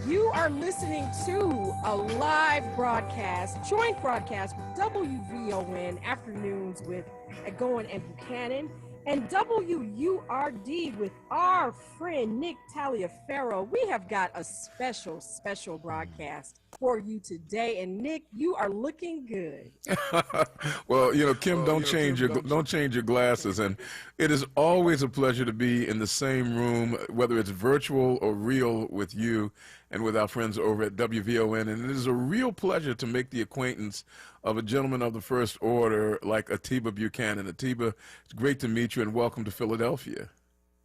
You are listening to a live broadcast, joint broadcast with WVON Afternoons with Egoin and Buchanan, and WURD with our friend Nick Taliaferro. We have got a special broadcast for you today, and Nick, you are looking good. Well, Kim, don't change your glasses, and it is always a pleasure to be in the same room, whether it's virtual or real, with you and with our friends over at WVON. And it is a real pleasure to make the acquaintance of a gentleman of the first order like Atiba Buchanan. Atiba, it's great to meet you, and welcome to Philadelphia.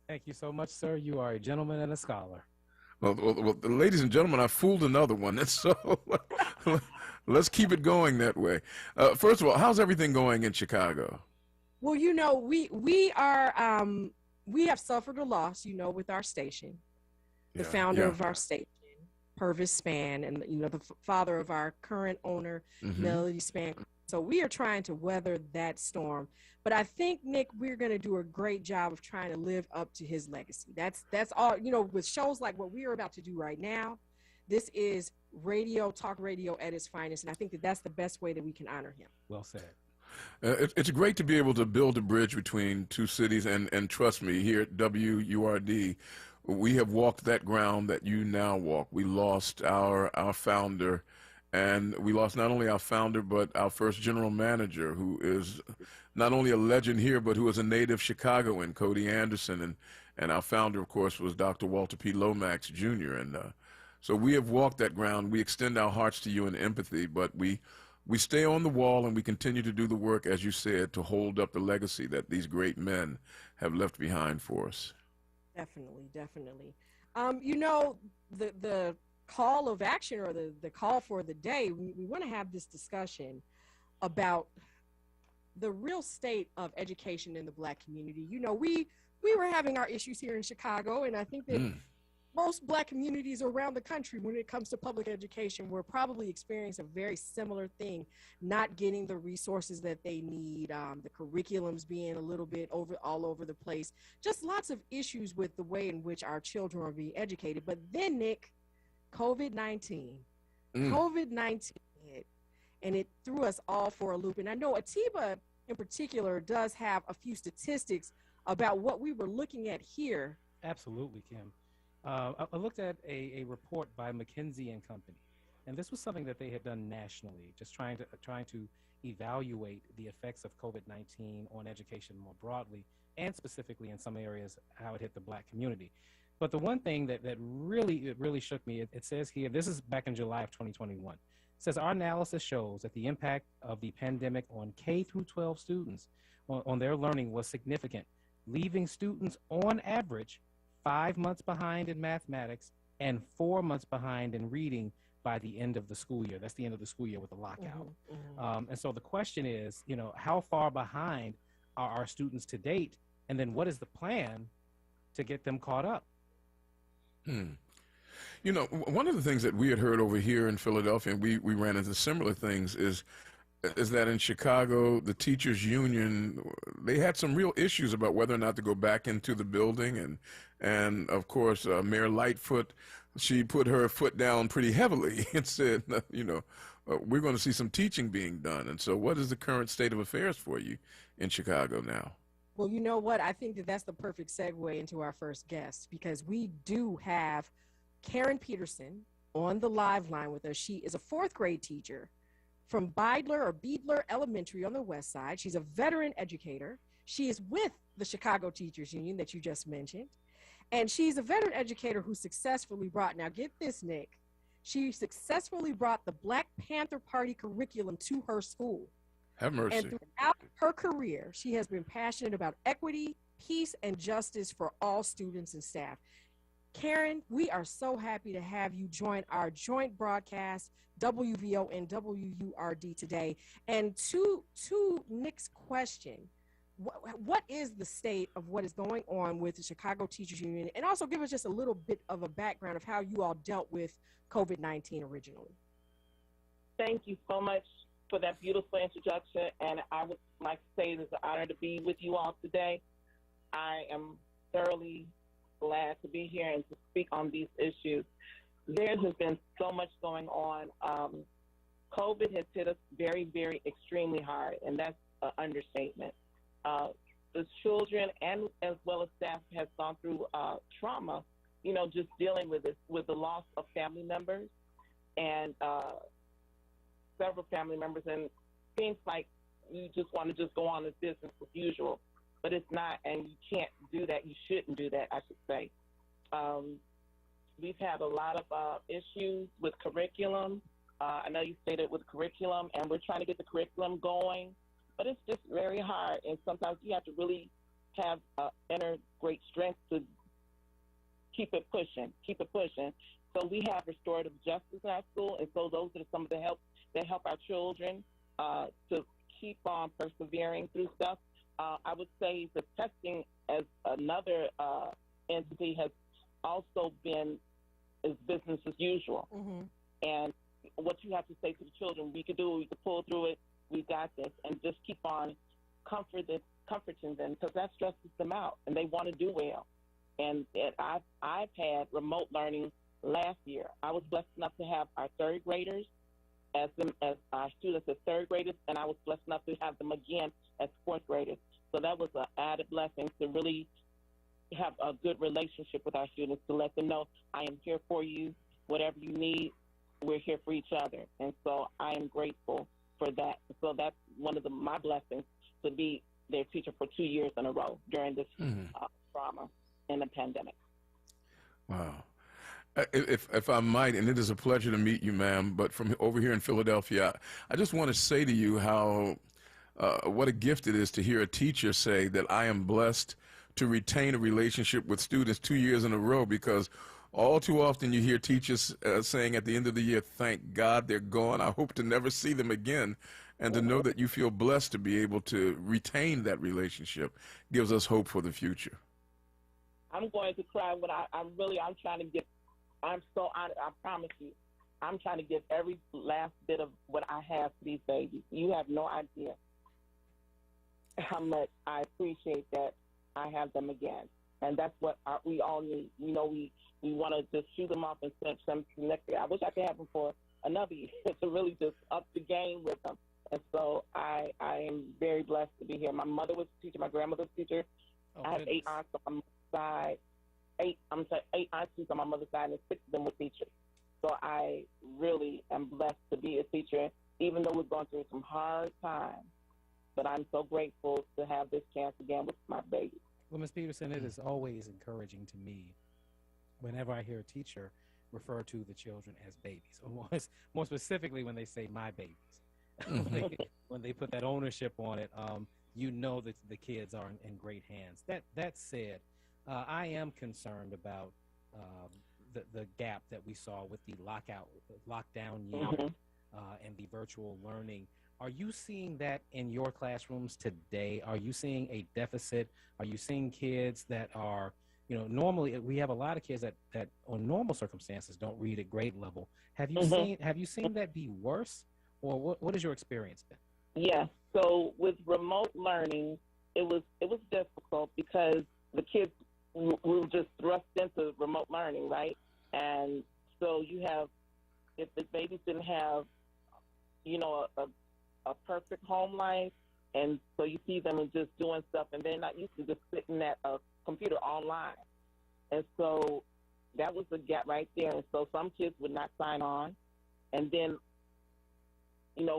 Thank you so much, sir. You are a gentleman and a scholar. Well, ladies and gentlemen, I fooled another one, and so let's keep it going that way. First of all, how's everything going in Chicago? Well, we have suffered a loss, with our station. The founder of our station, Purvis Spann, and the father of our current owner, Melody Spann. So we are trying to weather that storm. But I think, Nick, we're going to do a great job of trying to live up to his legacy. That's all, with shows like what we are about to do right now. This is talk radio at its finest. And I think that's the best way that we can honor him. Well said. It's great to be able to build a bridge between two cities. And trust me, here at WURD, we have walked that ground that you now walk. We lost our founder. And we lost not only our founder, but our first general manager, who is not only a legend here, but who is a native Chicagoan, Cody Anderson. And our founder, of course, was Dr. Walter P. Lomax, Jr. And so we have walked that ground. We extend our hearts to you in empathy, but we stay on the wall, and we continue to do the work, as you said, to hold up the legacy that these great men have left behind for us. Definitely. The call of action, or the call for the day, we want to have this discussion about the real state of education in the Black community. We were having our issues here in Chicago, and I think that most Black communities around the country, when it comes to public education, we're probably experiencing a very similar thing, not getting the resources that they need, the curriculums being a little bit all over the place, just lots of issues with the way in which our children are being educated. But then, Nick, COVID-19 hit, and it threw us all for a loop. And I know Atiba in particular does have a few statistics about what we were looking at here. Absolutely, Kim. I looked at a report by McKinsey and Company, and this was something that they had done nationally, just trying to evaluate the effects of COVID-19 on education more broadly, and specifically in some areas how it hit the Black community. But the one thing that really shook me, it says here, this is back in July of 2021. It says, our analysis shows that the impact of the pandemic on K through 12 students on their learning was significant, leaving students on average 5 months behind in mathematics and 4 months behind in reading by the end of the school year. That's the end of the school year with the lockout. And so the question is, how far behind are our students to date? And then what is the plan to get them caught up? One of the things that we had heard over here in Philadelphia, and we ran into similar things, is that in Chicago, the teachers union, they had some real issues about whether or not to go back into the building. And of course, Mayor Lightfoot, she put her foot down pretty heavily and said, we're going to see some teaching being done. And so what is the current state of affairs for you in Chicago now? Well, you know what? I think that's the perfect segue into our first guest, because we do have Karen Peterson on the live line with us. She is a fourth grade teacher from Beidler Elementary on the West Side. She's a veteran educator. She is with the Chicago Teachers Union that you just mentioned. And she's a veteran educator who successfully brought, now get this, Nick, she successfully brought the Black Panther Party curriculum to her school. Have mercy. And throughout her career, she has been passionate about equity, peace, and justice for all students and staff. Karen, we are so happy to have you join our joint broadcast, WVO and WURD today. And to Nick's question, what is the state of what is going on with the Chicago Teachers Union? And also give us just a little bit of a background of how you all dealt with COVID-19 originally. Thank you so much for that beautiful introduction, and I would like to say it is an honor to be with you all today. I am thoroughly glad to be here and to speak on these issues. There has been so much going on. COVID has hit us very, very extremely hard, and that's an understatement. The children and as well as staff has gone through trauma, just dealing with this, with the loss of family members and several family members, and seems like you just want to just go on as business as usual, but it's not, and you can't do that. You shouldn't do that, I should say. We've had a lot of issues with curriculum. I know you stated with curriculum, and we're trying to get the curriculum going, but it's just very hard, and sometimes you have to really have inner great strength to keep it pushing. So we have restorative justice in our school, and so those are some of the help that help our children to keep on persevering through stuff. I would say the testing as another entity has also been is business as usual. Mm-hmm. And what you have to say to the children, we can do it, we can pull through it, we got this, and just keep on comforting them, because that stresses them out, and they want to do well. And I've had remote learning last year. I was blessed enough to have our third graders as our students as third graders, and I was blessed enough to have them again as fourth graders. So that was an added blessing to really have a good relationship with our students, to let them know I am here for you. Whatever you need, we're here for each other. And so I am grateful for that. So that's one of my blessings, to be their teacher for 2 years in a row during this trauma and the pandemic. Wow. If I might, and it is a pleasure to meet you, ma'am, but from over here in Philadelphia, I just want to say to you how what a gift it is to hear a teacher say that I am blessed to retain a relationship with students 2 years in a row, because all too often you hear teachers saying at the end of the year, thank God they're gone. I hope to never see them again. And to know that you feel blessed to be able to retain that relationship gives us hope for the future. I'm going to cry when I'm trying to get, I'm so honored, I promise you. I'm trying to give every last bit of what I have to these babies. You have no idea how much I appreciate that I have them again. And that's what we all need. We want to just shoot them off and send them to the next year. I wish I could have them for another year to really just up the game with them. And so I am very blessed to be here. My mother was a teacher. My grandmother was a teacher. I have 8 aunts on my mother's side. 8 aunties on my mother's side, and 6 of them were teachers. So I really am blessed to be a teacher, even though we're going through some hard times. But I'm so grateful to have this chance again with my baby. Well, Ms. Peterson, it is always encouraging to me whenever I hear a teacher refer to the children as babies, or more specifically when they say my babies. When they put that ownership on it, that the kids are in great hands. That said, I am concerned about the gap that we saw with the lockdown year and the virtual learning. Are you seeing that in your classrooms today? Are you seeing a deficit? Are you seeing kids that are, normally we have a lot of kids that on normal circumstances don't read at grade level. Have you seen that be worse, or what has your experience been? Yeah. So with remote learning, it was difficult because the kids were just thrust into remote learning, right? And so if the babies didn't have, a perfect home life, and so you see them and just doing stuff, and they're not used to just sitting at a computer online. And so that was the gap right there. And so some kids would not sign on, and then,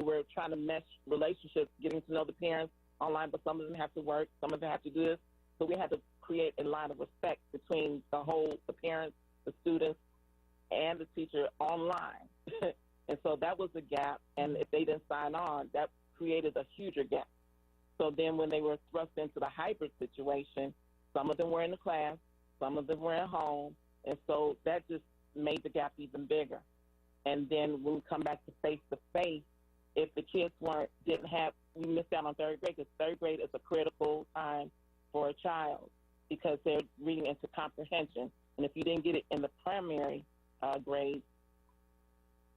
we're trying to mesh relationships, getting to know the parents online, but some of them have to work, some of them have to do this. So we had to create a line of respect between the parents, the students, and the teacher online. And so that was a gap, and if they didn't sign on, that created a huger gap. So then when they were thrust into the hybrid situation, some of them were in the class, some of them were at home, and so that just made the gap even bigger. And then when we come back to face-to-face, if the kids we missed out on third grade, because third grade is a critical time for a child because they're reading into comprehension. And if you didn't get it in the primary grade,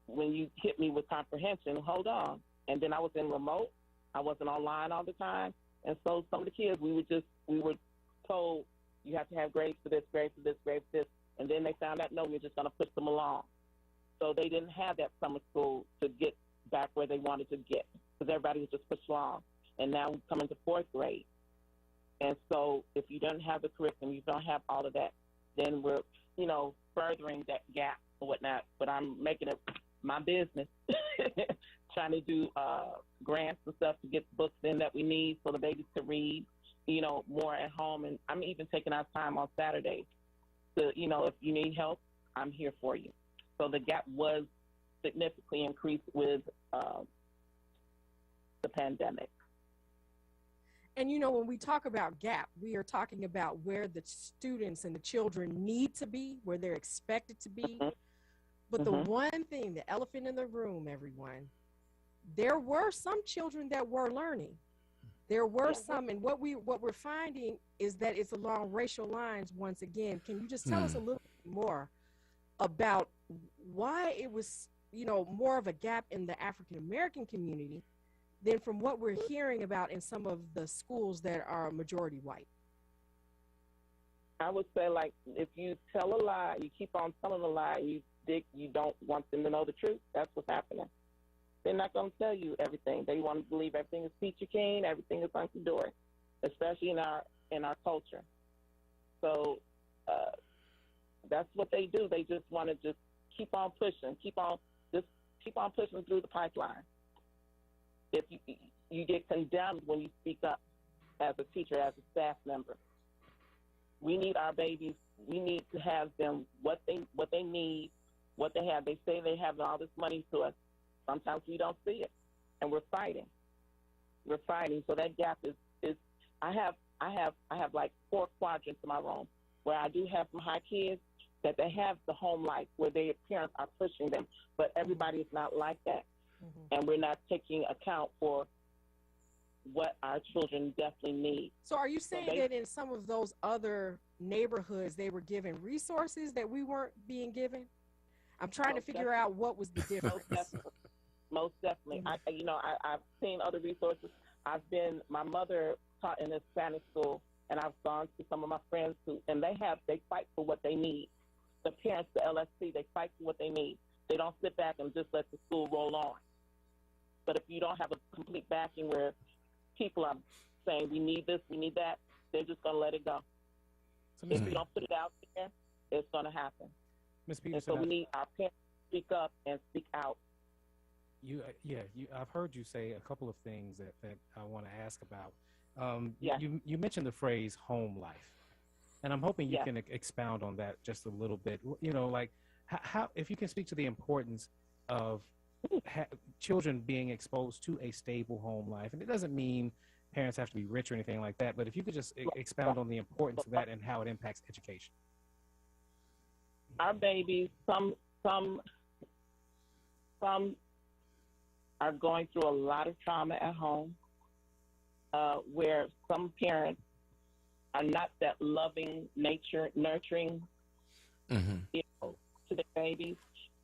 when you hit me with comprehension, hold on. And then I was in remote. I wasn't online all the time. And so some of the kids, we were told you have to have grades for this, grades for this, grades for this. And then they found out, no, we're just going to push them along. So they didn't have that summer school to get back where they wanted to get because everybody was just pushed along. And now we come into fourth grade. And so if you don't have the curriculum, you don't have all of that, then we're, furthering that gap or whatnot. But I'm making it my business, trying to do grants and stuff to get books in that we need so the babies can read, more at home. And I'm even taking our time on Saturday to, if you need help, I'm here for you. So the gap was significantly increased with the pandemic. And when we talk about gap, we are talking about where the students and the children need to be, where they're expected to be. Mm-hmm. But the one thing, the elephant in the room, everyone, there were some children that were learning. There were some, and what we're finding is that it's along racial lines once again. Can you just tell us a little bit more about why it was, more of a gap in the African American community than from what we're hearing about in some of the schools that are majority white? I would say, like, if you tell a lie, you keep on telling a lie, you don't want them to know the truth, that's what's happening. They're not going to tell you everything. They want to believe everything is peachy keen, everything is hunky-dory, especially in our culture. So that's what they do. They just want to just keep on pushing, keep on pushing through the pipeline. If you get condemned when you speak up as a teacher, as a staff member. We need our babies. We need to have them what they need, what they have. They say they have all this money to us. Sometimes we don't see it, and we're fighting. We're fighting. So that gap is. I have like 4 quadrants in my room where I do have some high kids that they have the home life where their parents are pushing them, but everybody is not like that. And we're not taking account for what our children definitely need. So are you saying that in some of those other neighborhoods they were given resources that we weren't being given? I'm trying to figure out what was the difference. Most definitely. I've seen other resources. My mother taught in a Spanish school, and I've gone to some of my friends and they fight for what they need. The parents, the LSC, they fight for what they need. They don't sit back and just let the school roll on. But if you don't have a complete backing where people are saying, we need this, we need that, they're just going to let it go. So, if you don't put it out there, it's going to happen. Ms. Peterson, and so we need our parents to speak up and speak out. I've heard you say a couple of things that I want to ask about. You mentioned the phrase home life. And I'm hoping you can expound on that just a little bit. How if you can speak to the importance of children being exposed to a stable home life. And it doesn't mean parents have to be rich or anything like that, but if you could just expound on the importance of that and how it impacts education. Our babies, some are going through a lot of trauma at home, where some parents are not that loving, nurturing, to their babies.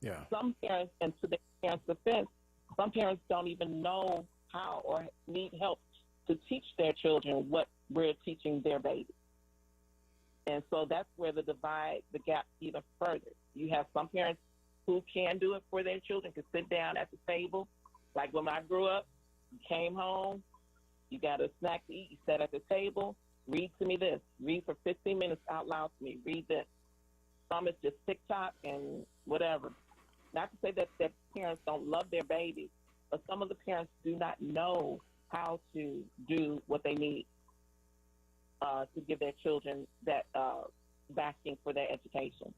Yeah. Some parents, and to their parents' defense, some parents don't even know how or need help to teach their children what we're teaching their babies. And so that's where the gap even further. You have some parents who can do it for their children, can sit down at the table. Like when I grew up, you came home, you got a snack to eat, you sat at the table, read to me this, read for 15 minutes out loud to me, read this. Some is just TikTok and whatever. Not to say that parents don't love their babies, but some of the parents do not know how to do what they need to give their children that backing for their education.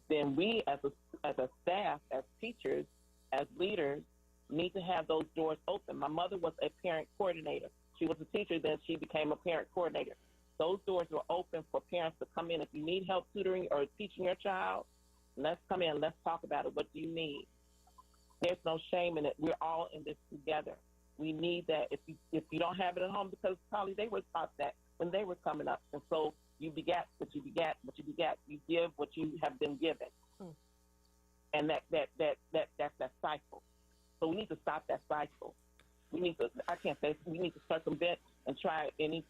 Then we, as a staff, as teachers, as leaders, need to have those doors open. My mother was a parent coordinator. She was a teacher, then she became a parent coordinator. Those doors were open for parents to come in. If you need help tutoring or teaching your child, let's come in. Let's talk about it. What do you need? There's no shame in it. We're all in this together. We need that. If you don't have it at home, because probably they were taught that when they were coming up. And so you begat what you begat, what you begat. You give what you have been given. And that's that cycle. So we need to stop that cycle. We need to circumvent and try any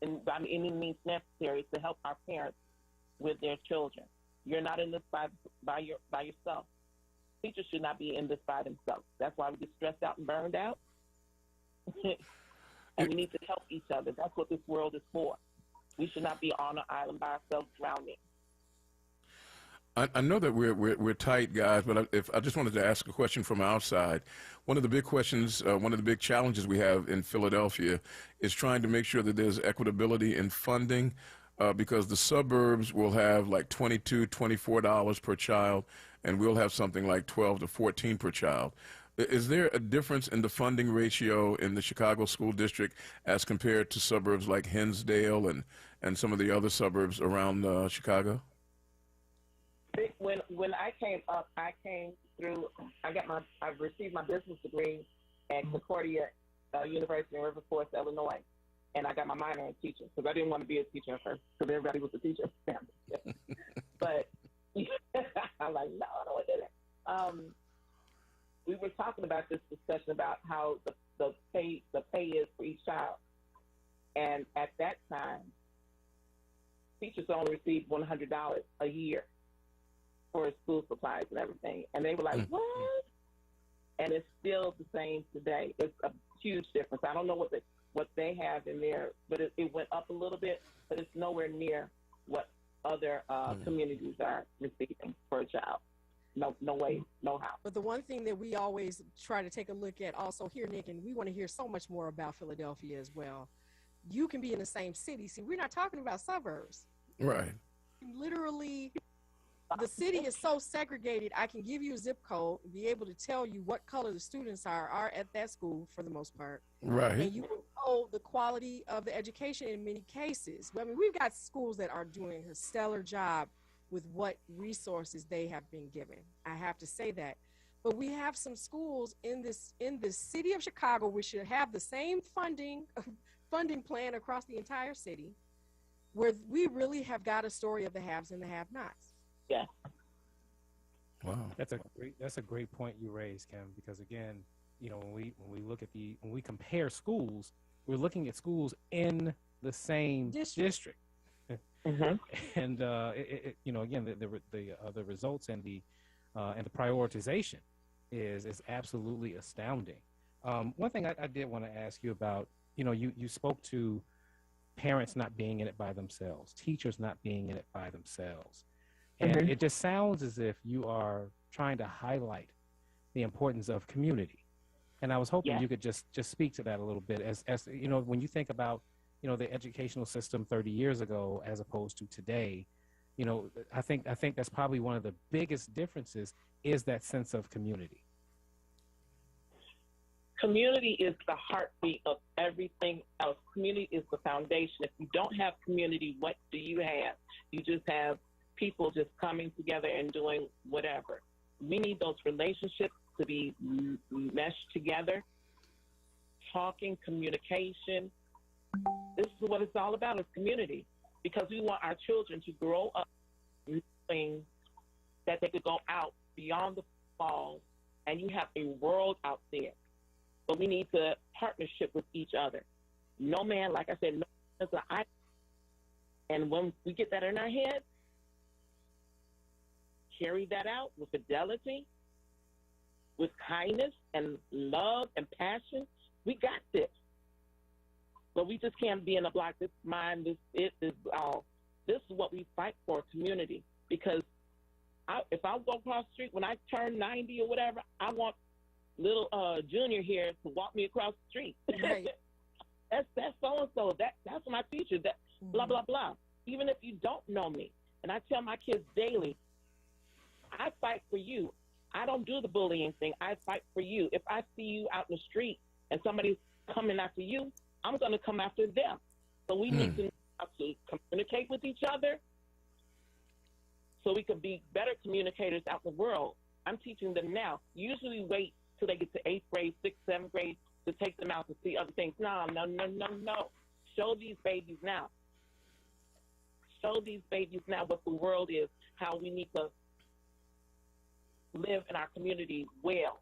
means necessary to help our parents with their children. You're not in this by yourself. Teachers should not be in this by themselves. That's why we get stressed out and burned out. And we need to help each other. That's what this world is for. We should not be on an island by ourselves drowning. I know that we're tight, guys, but if I just wanted to ask a question from outside. One of the big questions, one of the big challenges we have in Philadelphia is trying to make sure that there's equitability in funding, because the suburbs will have like $22, $24 per child, and we'll have something like 12 to 14 per child. Is there a difference in the funding ratio in the Chicago school district as compared to suburbs like Hinsdale and some of the other suburbs around Chicago? When I came up, I came through. I received my business degree at Concordia University in River Forest, Illinois, and I got my minor in teaching because I didn't want to be a teacher at first because everybody was a teacher. But I'm like, no, I don't want to do that. We were talking about this discussion about how the pay is for each child, and at that time, teachers only received $100 a year for school supplies and everything. And they were like, what? And it's still the same today. It's a huge difference. I don't know what they have in there, but it went up a little bit, but it's nowhere near what other communities are receiving for a child. No way, no how. But the one thing that we always try to take a look at also here, Nick, and we want to hear so much more about Philadelphia as well. You can be in the same city. See, we're not talking about suburbs. Right. Literally, the city is so segregated. I can give you a zip code, be able to tell you what color the students are at that school for the most part. Right. And you know the quality of the education in many cases. I mean, we've got schools that are doing a stellar job with what resources they have been given. I have to say that. But we have some schools in the city of Chicago which should have the same funding plan across the entire city, where we really have got a story of the haves and the have-nots. Yeah. Wow. That's a great point you raised, Kim, because again, you know, when we compare schools, we're looking at schools in the same district. Mm-hmm. And you know, again, the results and the prioritization is absolutely astounding. One thing I did want to ask you about, you know, you spoke to parents not being in it by themselves, teachers not being in it by themselves. And it just sounds as if you are trying to highlight the importance of community. And I was hoping you could just speak to that a little bit as you know, when you think about, you know, the educational system 30 years ago as opposed to today, you know, I think that's probably one of the biggest differences is that sense of community. Community is the heartbeat of everything else. Community is the foundation. If you don't have community, what do you have? You just have people just coming together and doing whatever. We need those relationships to be meshed together, talking, communication. This is what it's all about, is community, because we want our children to grow up knowing that they could go out beyond the walls, and you have a world out there. But we need to partnership with each other. No man, like I said, no man is an island. And when we get that in our head, carry that out with fidelity, with kindness and love and passion. We got this. But we just can't be in a block. This mine, this all. This is what we fight for, community. Because if I go across the street, when I turn 90 or whatever, I want little Junior here to walk me across the street. Right. That's so-and-so. That's my teacher. That blah, blah, blah. Even if you don't know me. And I tell my kids daily, I fight for you. I don't do the bullying thing. I fight for you. If I see you out in the street and somebody's coming after you, I'm going to come after them. So we need to know how to communicate with each other so we can be better communicators out in the world. I'm teaching them now. Usually wait till they get to 8th grade, 6th, 7th grade to take them out to see other things. No. Show these babies now. Show these babies now what the world is, how we need to live in our community well.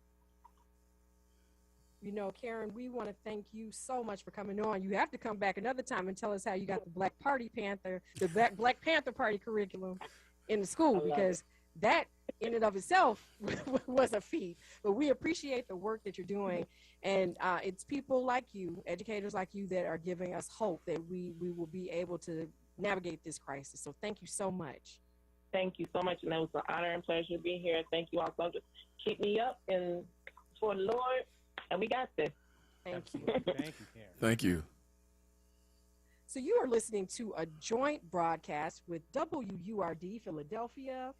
You know, Karen, we want to thank you so much for coming on. You have to come back another time and tell us how you got the Black Panther Party curriculum. in the school, because that in and of itself was a feat. But we appreciate the work that you're doing, and it's people like you, educators like you, that are giving us hope that we will be able to navigate this crisis. So thank you so much. Thank you so much, and it was an honor and pleasure to be here. Thank you all so much. Keep me up and for the Lord, and we got this. Thank you. Thank you, Karen. Thank you. So you are listening to a joint broadcast with WURD Philadelphia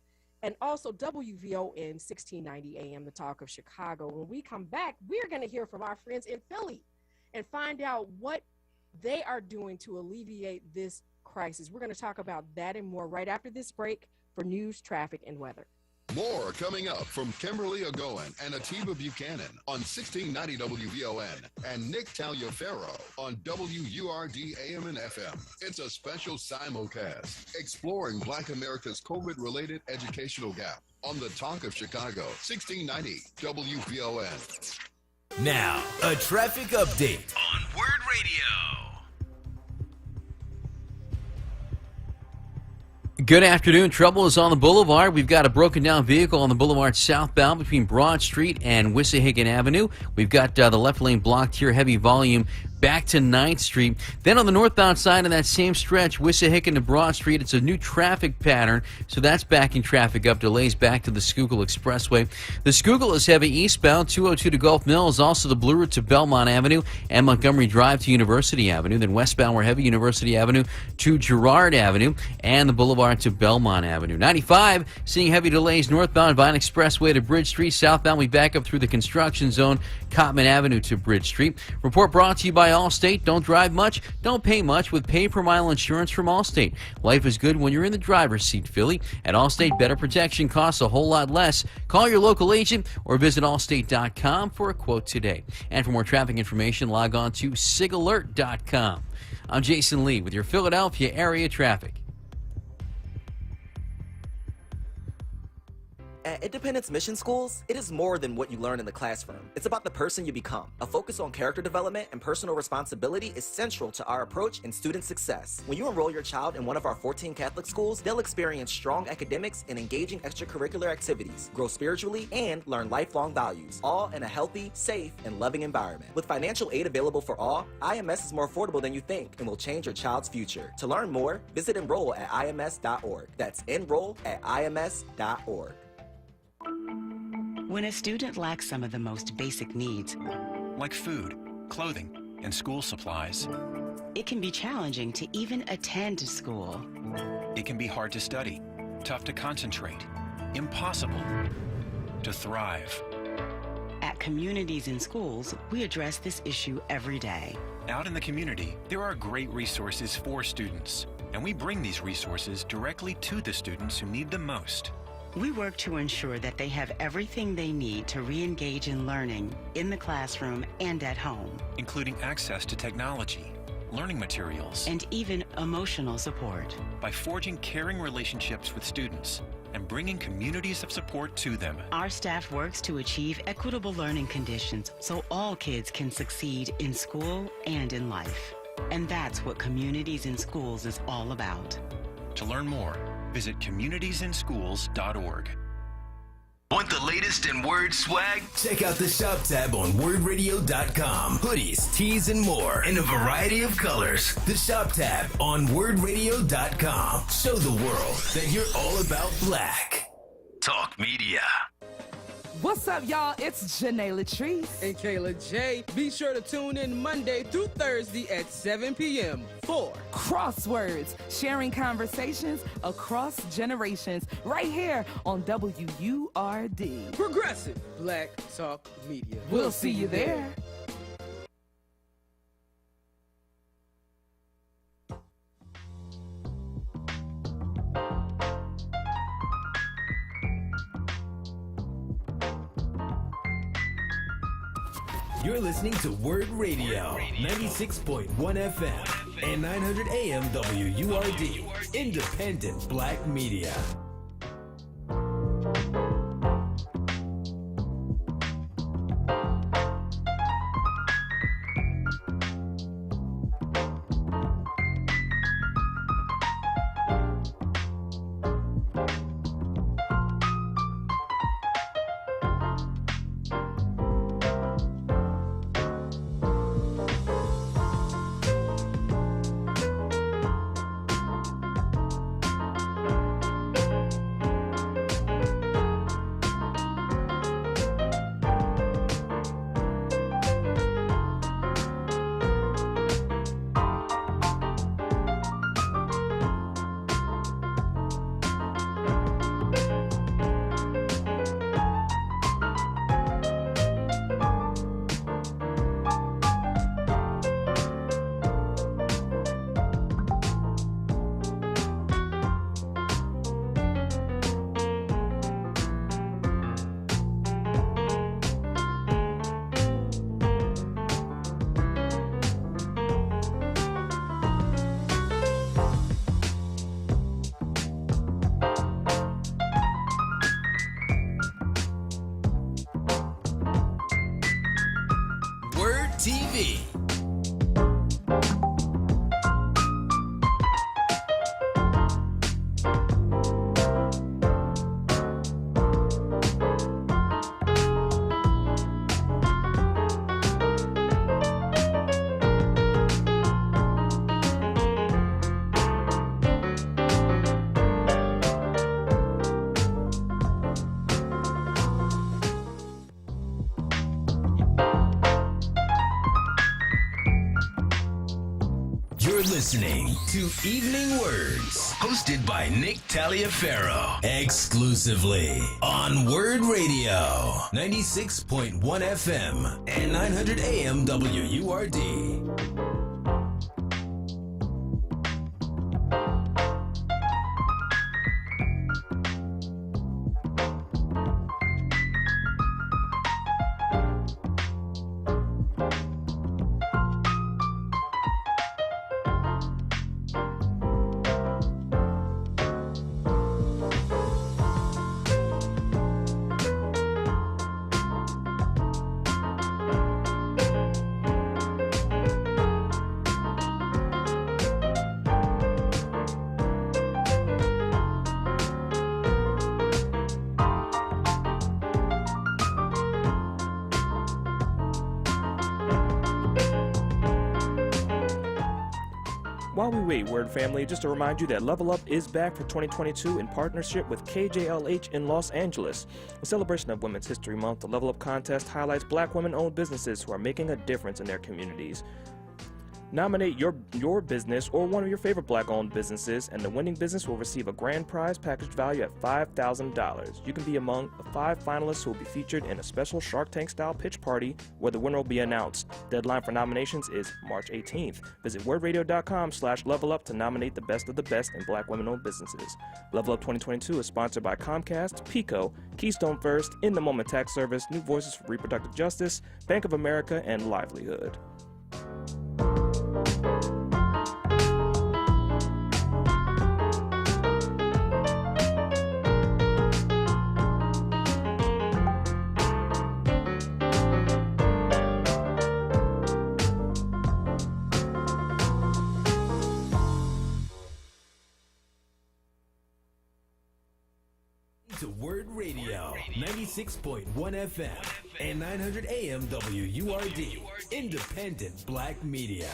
and also WVON 1690 AM, the Talk of Chicago. When we come back, we're going to hear from our friends in Philly and find out what they are doing to alleviate this crisis. We're going to talk about that and more right after this break for news, traffic, and weather. More coming up from Kimberly Ogoin and Atiba Buchanan on 1690 WVON and Nick Taliaferro on WURD AM and FM. It's a special simulcast exploring Black America's COVID-related educational gap on the Talk of Chicago, 1690 WVON. Now, a traffic update on WURD Radio. Good afternoon. Trouble is on the boulevard. We've got a broken down vehicle on the boulevard southbound between Broad Street and Wissahickon Avenue. We've got the left lane blocked here, heavy volume back to 9th Street. Then on the northbound side of that same stretch, Wissahickon to Broad Street, it's a new traffic pattern, so that's backing traffic up. Delays back to the Schuylkill Expressway. The Schuylkill is heavy eastbound, 202 to Gulf Mills, also the Blue Route to Belmont Avenue and Montgomery Drive to University Avenue. Then westbound, we're heavy University Avenue to Girard Avenue and the Boulevard to Belmont Avenue. 95, seeing heavy delays northbound, Vine Expressway to Bridge Street. Southbound, we back up through the construction zone, Cotman Avenue to Bridge Street. Report brought to you by Allstate. Don't drive much, don't pay much with pay per mile insurance from Allstate. Life is good when you're in the driver's seat, Philly. At Allstate, better protection costs a whole lot less. Call your local agent or visit allstate.com for a quote today. And for more traffic information, log on to sigalert.com. I'm Jason Lee with your Philadelphia area traffic. At Independence Mission Schools, it is more than what you learn in the classroom. It's about the person you become. A focus on character development and personal responsibility is central to our approach in student success. When you enroll your child in one of our 14 Catholic schools, they'll experience strong academics and engaging extracurricular activities, grow spiritually, and learn lifelong values, all in a healthy, safe, and loving environment. With financial aid available for all, IMS is more affordable than you think and will change your child's future. To learn more, visit enroll at ims.org. That's enroll at ims.org. When a student lacks some of the most basic needs, like food, clothing, and school supplies, it can be challenging to even attend school. it can be hard to study, tough to concentrate, impossible to thrive. At Communities in Schools, we address this issue every day. Out in the community, there are great resources for students, and we bring these resources directly to the students who need them most. We work to ensure that they have everything they need to re-engage in learning in the classroom and at home, including access to technology, learning materials, and even emotional support. By forging caring relationships with students and bringing communities of support to them, our staff works to achieve equitable learning conditions so all kids can succeed in school and in life. And that's what Communities in Schools is all about. To learn more, visit communitiesinschools.org. Want the latest in WURD swag? Check out the shop tab on wordradio.com. Hoodies, tees, and more in a variety of colors. The shop tab on wordradio.com. Show the world that you're all about black. Talk Media. What's up, y'all? It's Janae Latrice. And Kayla J. Be sure to tune in Monday through Thursday at 7 p.m. for Crosswords, sharing conversations across generations, right here on WURD. Progressive Black Talk Media. We'll see you there. You're listening to WURD Radio, 96.1 FM and 900 AM WURD, independent black media. You're listening to Evening Words, hosted by Nick Taliaferro, exclusively on WURD Radio, 96.1 FM and 900 AM WURD. While we wait, WURD family, just to remind you that Level Up is back for 2022 in partnership with KJLH in Los Angeles. In celebration of Women's History Month, the Level Up contest highlights Black women-owned businesses who are making a difference in their communities. Nominate your business or one of your favorite Black-owned businesses, and the winning business will receive a grand prize package value at $5,000. You can be among the 5 finalists who will be featured in a special Shark Tank-style pitch party where the winner will be announced. Deadline for nominations is March 18th. Visit wordradio.com/levelup to nominate the best of the best in Black women-owned businesses. Level Up 2022 is sponsored by Comcast, Pico, Keystone First, In the Moment Tax Service, New Voices for Reproductive Justice, Bank of America, and Livelihood. To WURD Radio, 96.1 FM and 900 AM WURD, independent Black media.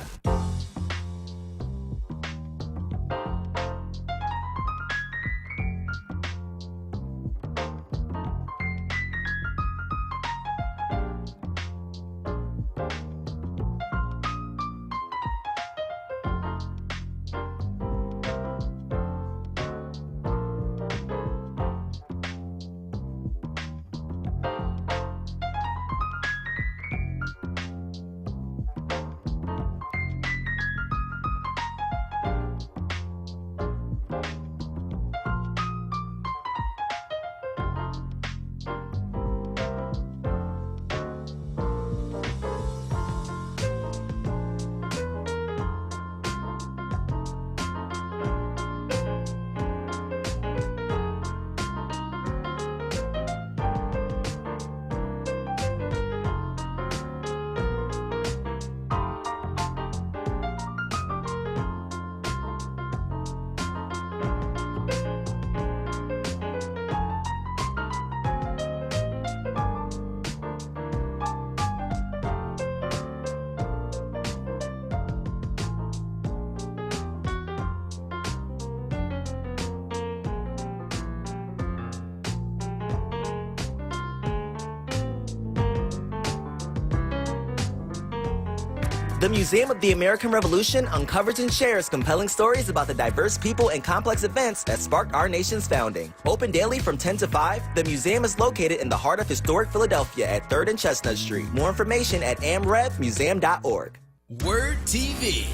The Museum of the American Revolution uncovers and shares compelling stories about the diverse people and complex events that sparked our nation's founding. Open daily from 10 to 5, the museum is located in the heart of historic Philadelphia at 3rd and Chestnut Street. More information at amrevmuseum.org. WURD TV.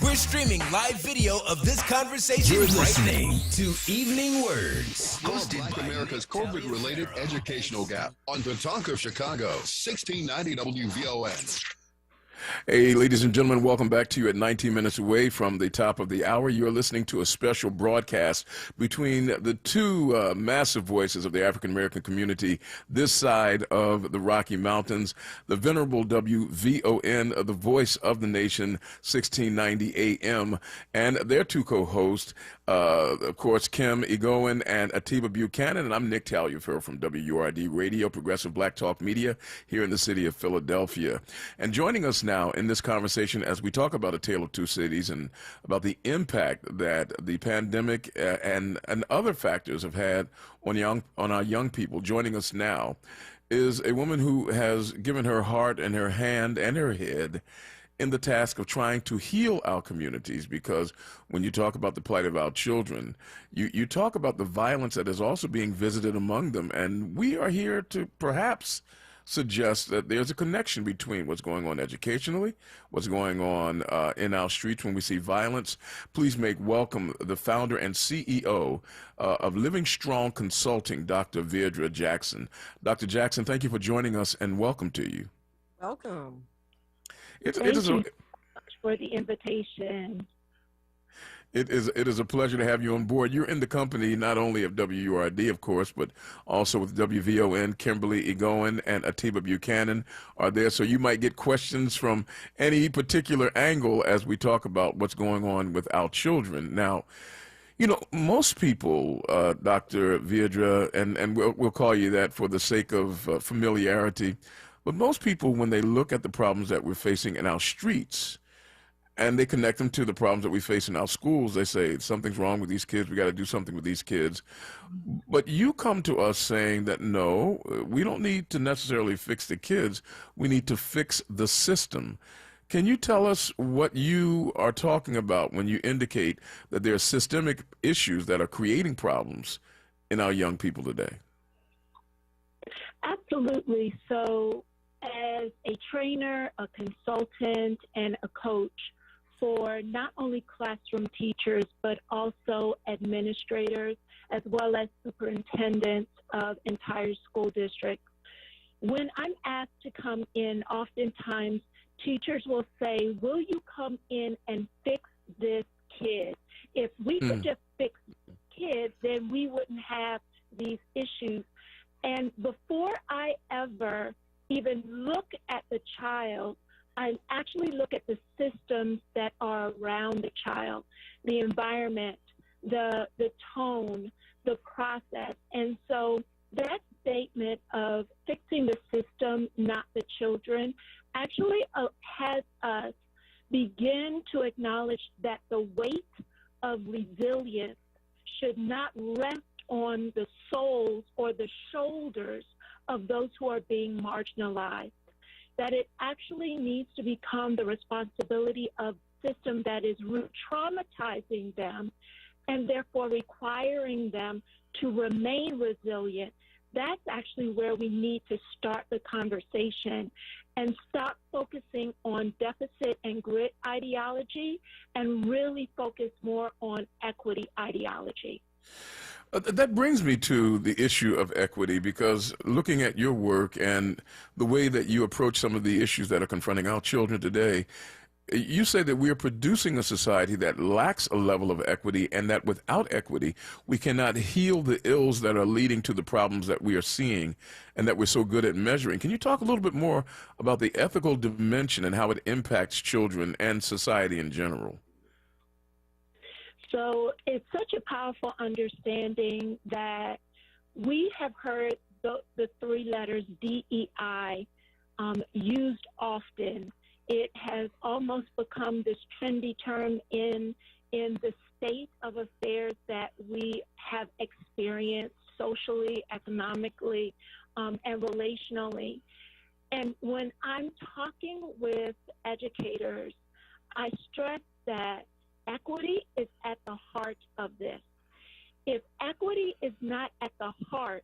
We're streaming live video of this conversation. You're listening to Evening Words. Hosted Black America's COVID-related educational gap on the Talk of Chicago, 1690 WVON. Hey, ladies and gentlemen, welcome back to you at 19 minutes away from the top of the hour. You're listening to a special broadcast between the two massive voices of the African-American community this side of the Rocky Mountains, the venerable WVON, the voice of the nation, 1690 AM, and their two co-hosts, of course, Kim Egoin and Atiba Buchanan, and I'm Nick Taliaferro from WURD Radio, Progressive Black Talk Media, here in the city of Philadelphia. And joining us now in this conversation as we talk about A Tale of Two Cities and about the impact that the pandemic and other factors have had on our young people, joining us now is a woman who has given her heart and her hand and her head in the task of trying to heal our communities, because when you talk about the plight of our children, you talk about the violence that is also being visited among them. And we are here to perhaps suggest that there's a connection between what's going on educationally, what's going on in our streets when we see violence. Please make welcome the founder and CEO of Living Strong Consulting, Dr. Viedra Jackson. Dr. Jackson, thank you for joining us, and welcome to you. Welcome. Thank you so much for the invitation. It is a pleasure to have you on board. You're in the company not only of WURD, of course, but also with WVON. Kimberly Egoin and Atiba Buchanan are there, so you might get questions from any particular angle as we talk about what's going on with our children. Now, you know, most people, Dr. Viedra, and we'll call you that for the sake of familiarity, but most people, when they look at the problems that we're facing in our streets, and they connect them to the problems that we face in our schools, they say something's wrong with these kids, we got to do something with these kids. But you come to us saying that no, we don't need to necessarily fix the kids, we need to fix the system. Can you tell us what you are talking about when you indicate that there are systemic issues that are creating problems in our young people today? Absolutely. So as a trainer, a consultant, and a coach for not only classroom teachers, but also administrators, as well as superintendents of entire school districts, when I'm asked to come in, oftentimes teachers will say, will you come in and fix this kid? If we could just fix this kid, then we wouldn't have these issues. And before I ever even look at the child, I actually look at the systems that are around the child, the environment, the tone, the process. And so that statement of fixing the system, not the children, actually has us begin to acknowledge that the weight of resilience should not rest on the souls or the shoulders of those who are being marginalized, that it actually needs to become the responsibility of the system that is traumatizing them and therefore requiring them to remain resilient. That's actually where we need to start the conversation and stop focusing on deficit and grit ideology and really focus more on equity ideology. That brings me to the issue of equity, because looking at your work and the way that you approach some of the issues that are confronting our children today, you say that we are producing a society that lacks a level of equity, and that without equity, we cannot heal the ills that are leading to the problems that we are seeing and that we're so good at measuring. Can you talk a little bit more about the ethical dimension and how it impacts children and society in general? So it's such a powerful understanding that we have heard the three letters DEI used often. It has almost become this trendy term in the state of affairs that we have experienced socially, economically, and relationally. And when I'm talking with educators, I stress that equity is at the heart of this. If equity is not at the heart,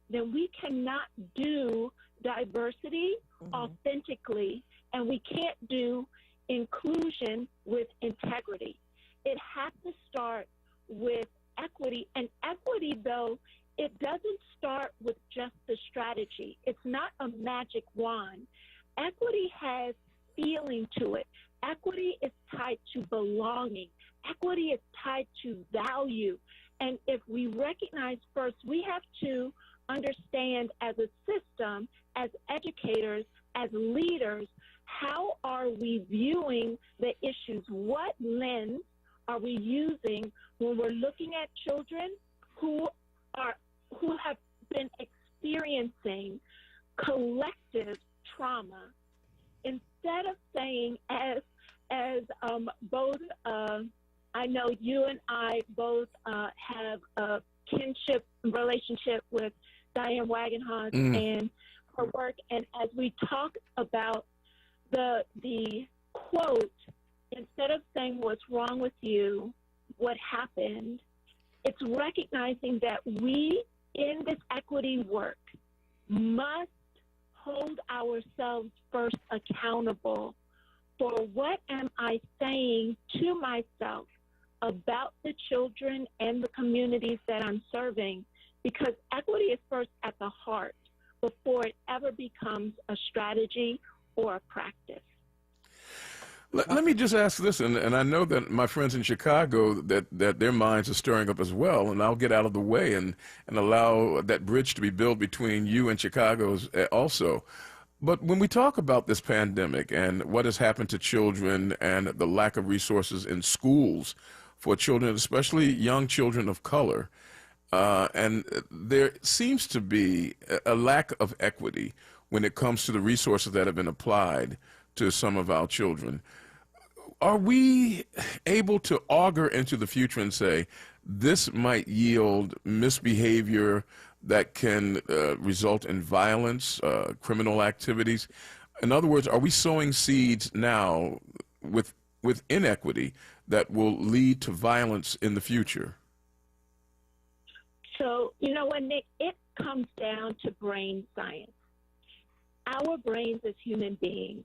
then we cannot do diversity authentically, and we can't do inclusion with integrity. It has to start with equity. And equity, though, it doesn't start with just the strategy. It's not a magic wand. Equity has feeling to it. Equity is tied to belonging. Equity is tied to value. And if we recognize first, we have to understand as a system, as educators, as leaders, how are we viewing the issues? What lens are we using when we're looking at children who have been experiencing collective trauma? Instead of saying, as both, I know you and I both have a kinship relationship with Diane Wagenhans and her work, and as we talk about the quote, instead of saying what's wrong with you, what happened, it's recognizing that we in this equity work must hold ourselves first accountable for what am I saying to myself about the children and the communities that I'm serving, because equity is first at the heart before it ever becomes a strategy or a practice. Let me just ask this, and I know that my friends in Chicago, that their minds are stirring up as well, and I'll get out of the way and allow that bridge to be built between you and Chicago also. But when we talk about this pandemic and what has happened to children and the lack of resources in schools for children, especially young children of color, and there seems to be a lack of equity when it comes to the resources that have been applied to some of our children. Are we able to augur into the future and say this might yield misbehavior that can result in violence, criminal activities? In other words, are we sowing seeds now with inequity that will lead to violence in the future? So, you know what, Nick, it comes down to brain science. Our brains as human beings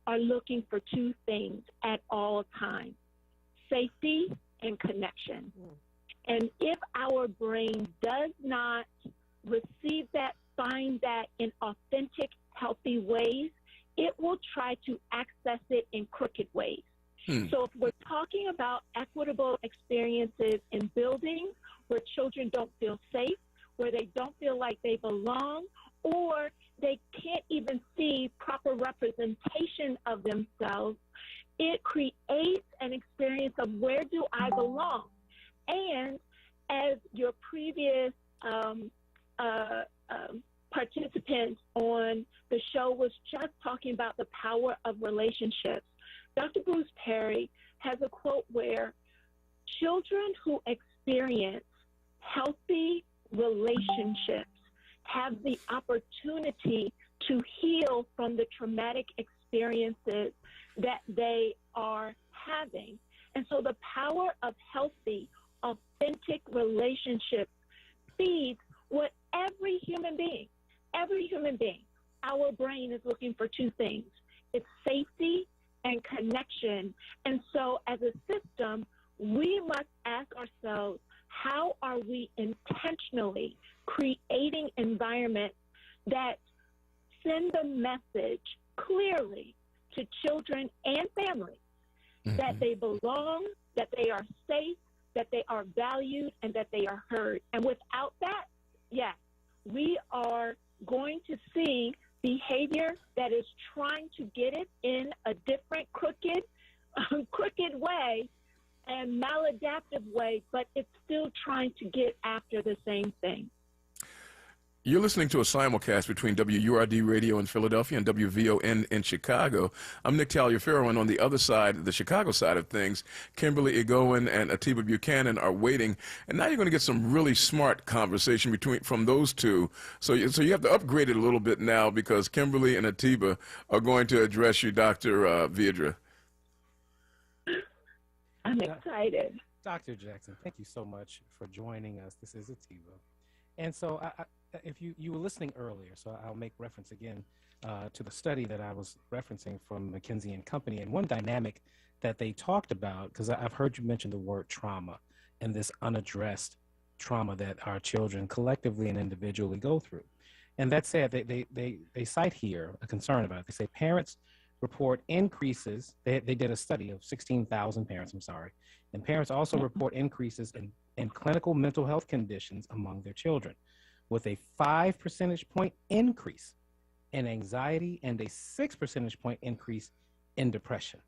are looking for two things at all times: safety and connection. And if our brain does not receive that, find that in authentic, healthy ways, it will try to access it in crooked ways. So if we're talking about equitable experiences in buildings where children don't feel safe, where they don't feel like they belong, or they can't even see proper representation of themselves, it creates an experience of where do I belong? And as your previous participant on the show was just talking about the power of relationships, Dr. Bruce Perry has a quote where children who experience healthy relationships have the opportunity to heal from the traumatic experiences that they are having. And so the power of healthy, authentic relationships feeds what every human being, our brain is looking for two things. It's safety and connection. And so as a system, we must ask ourselves, how are we intentionally creating environments that send the message clearly to children and families that they belong, that they are safe, that they are valued, and that they are heard? And without that, yes, we are going to see behavior that is trying to get it in a different crooked way and maladaptive way, but it's still trying to get after the same thing. You're listening to a simulcast between WURD Radio in Philadelphia and WVON in Chicago. I'm Nick Taliaferro, and on the other side, the Chicago side of things, Kimberly Egoin and Atiba Buchanan are waiting. And now you're going to get some really smart conversation from those two. So you have to upgrade it a little bit now, because Kimberly and Atiba are going to address you, Dr. Viedra. I'm excited. Dr. Jackson, thank you so much for joining us. This is Atiba. And so if you were listening earlier, so I'll make reference again to the study that I was referencing from McKinsey and Company, and one dynamic that they talked about, because I've heard you mention the word trauma and this unaddressed trauma that our children collectively and individually go through. And that said, they cite here a concern about it. They say parents report increases. They did a study of 16,000 parents, and parents also report increases in clinical mental health conditions among their children, with a 5 percentage point increase in anxiety and a 6 percentage point increase in depression.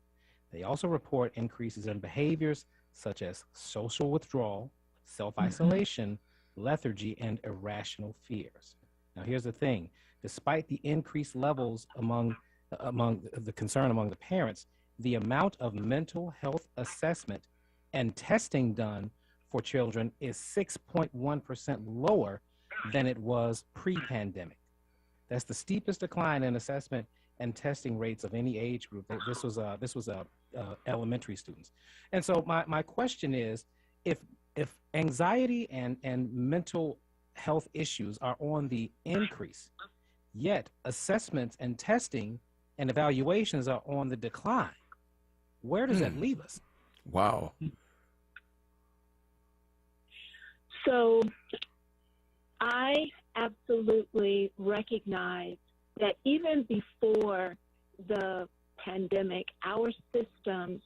They also report increases in behaviors such as social withdrawal, self-isolation, lethargy, and irrational fears. Now, here's the thing. Despite the increased levels among the concern among the parents, the amount of mental health assessment and testing done for children is 6.1% lower than it was pre-pandemic. That's the steepest decline in assessment and testing rates of any age group. This was elementary students. And so my question is, if anxiety and mental health issues are on the increase, yet assessments and testing and evaluations are on the decline, where does that leave us? Wow. So I absolutely recognize that even before the pandemic, our systems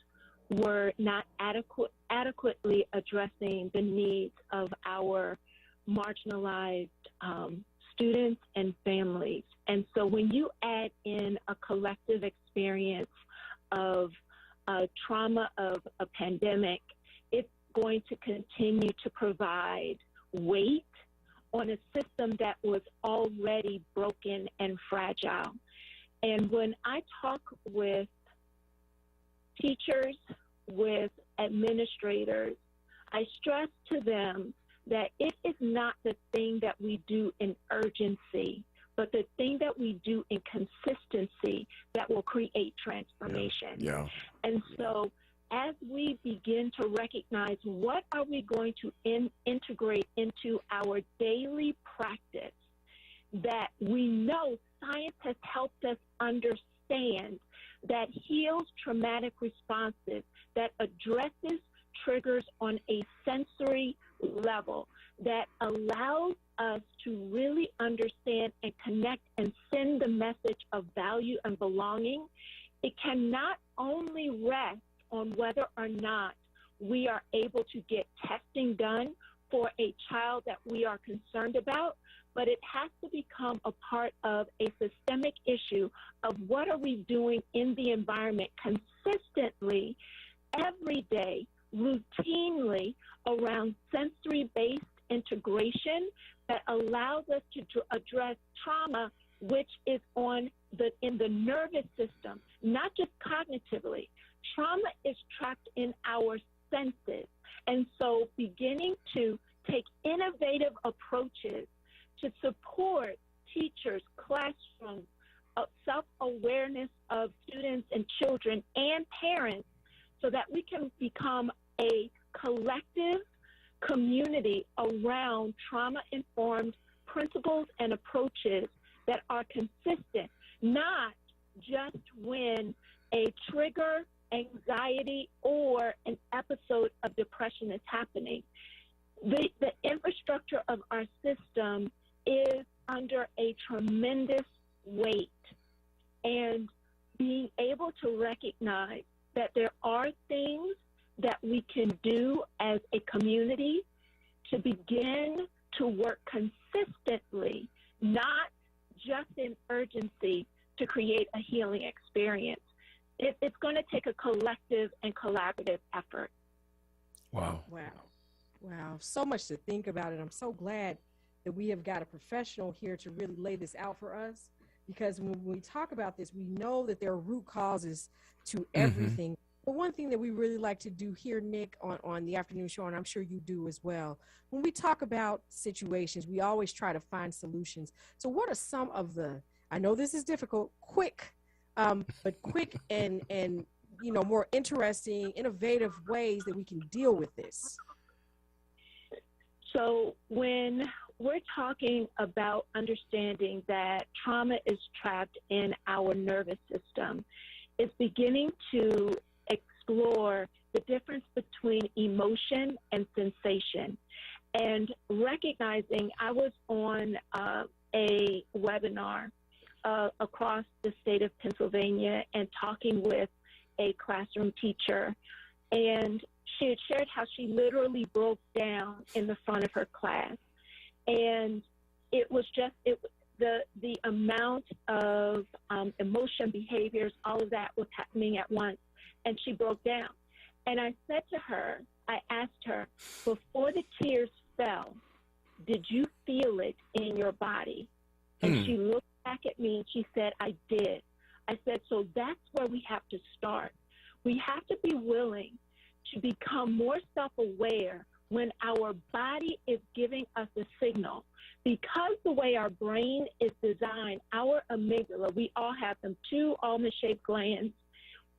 were not adequately addressing the needs of our marginalized students and families. And so when you add in a collective experience of trauma of a pandemic, it's going to continue to provide weight on a system that was already broken and fragile. And when I talk with teachers, with administrators, I stress to them that it is not the thing that we do in urgency, but the thing that we do in consistency that will create transformation. Yeah. And so as we begin to recognize what are we going to integrate into our daily practice that we know science has helped us understand that heals traumatic responses, that addresses triggers on a sensory level, that allows us to really understand and connect and send the message of value and belonging, it cannot only rest on whether or not we are able to get testing done for a child that we are concerned about, but it has to become a part of a systemic issue of what are we doing in the environment consistently, every day, routinely around sensory-based integration that allows us to address trauma, which is in the nervous system, not just cognitively. Trauma is trapped in our senses. And so beginning to take innovative approaches to support teachers, classrooms, self-awareness of students and children and parents so that we can become a collective community around trauma-informed principles and approaches that are consistent, not just when a trigger, anxiety, or an episode of depression is happening. The infrastructure of our system is under a tremendous weight, and being able to recognize that there are things that we can do as a community to begin to work consistently, not just in urgency, to create a healing experience. It's going to take a collective and collaborative effort. Wow. Wow. Wow. So much to think about, and I'm so glad that we have got a professional here to really lay this out for us, because when we talk about this, we know that there are root causes to everything. But one thing that we really like to do here, Nick, on the afternoon show, and I'm sure you do as well, when we talk about situations, we always try to find solutions. So what are some of the, I know this is difficult, quick and more interesting, innovative ways that we can deal with this? So when we're talking about understanding that trauma is trapped in our nervous system, it's beginning to explore the difference between emotion and sensation, and recognizing I was on a webinar across the state of Pennsylvania and talking with a classroom teacher, and she had shared how she literally broke down in the front of her class, and it was just the amount of emotion, behaviors, all of that was happening at once, and she broke down. And I said to her, I asked her, before the tears fell, did you feel it in your body? And she looked back at me and she said, I did. I said, so that's where we have to start. We have to be willing to become more self-aware when our body is giving us a signal. Because the way our brain is designed, our amygdala, we all have them, two almond-shaped glands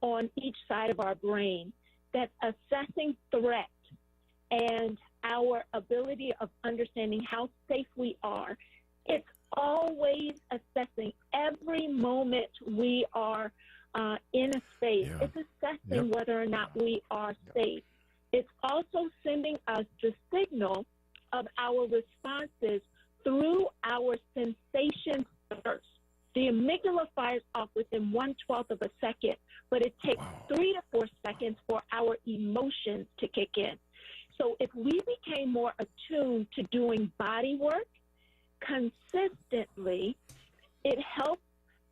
on each side of our brain that's assessing threat and our ability of understanding how safe we are. It's always assessing every moment we are in a space. Yeah. It's assessing whether or not we are safe. It's also sending us the signal of our responses through our sensations first. The amygdala fires off within 1/12 of a second, but it takes 3 to 4 seconds for our emotions to kick in. So if we became more attuned to doing body work consistently, it helps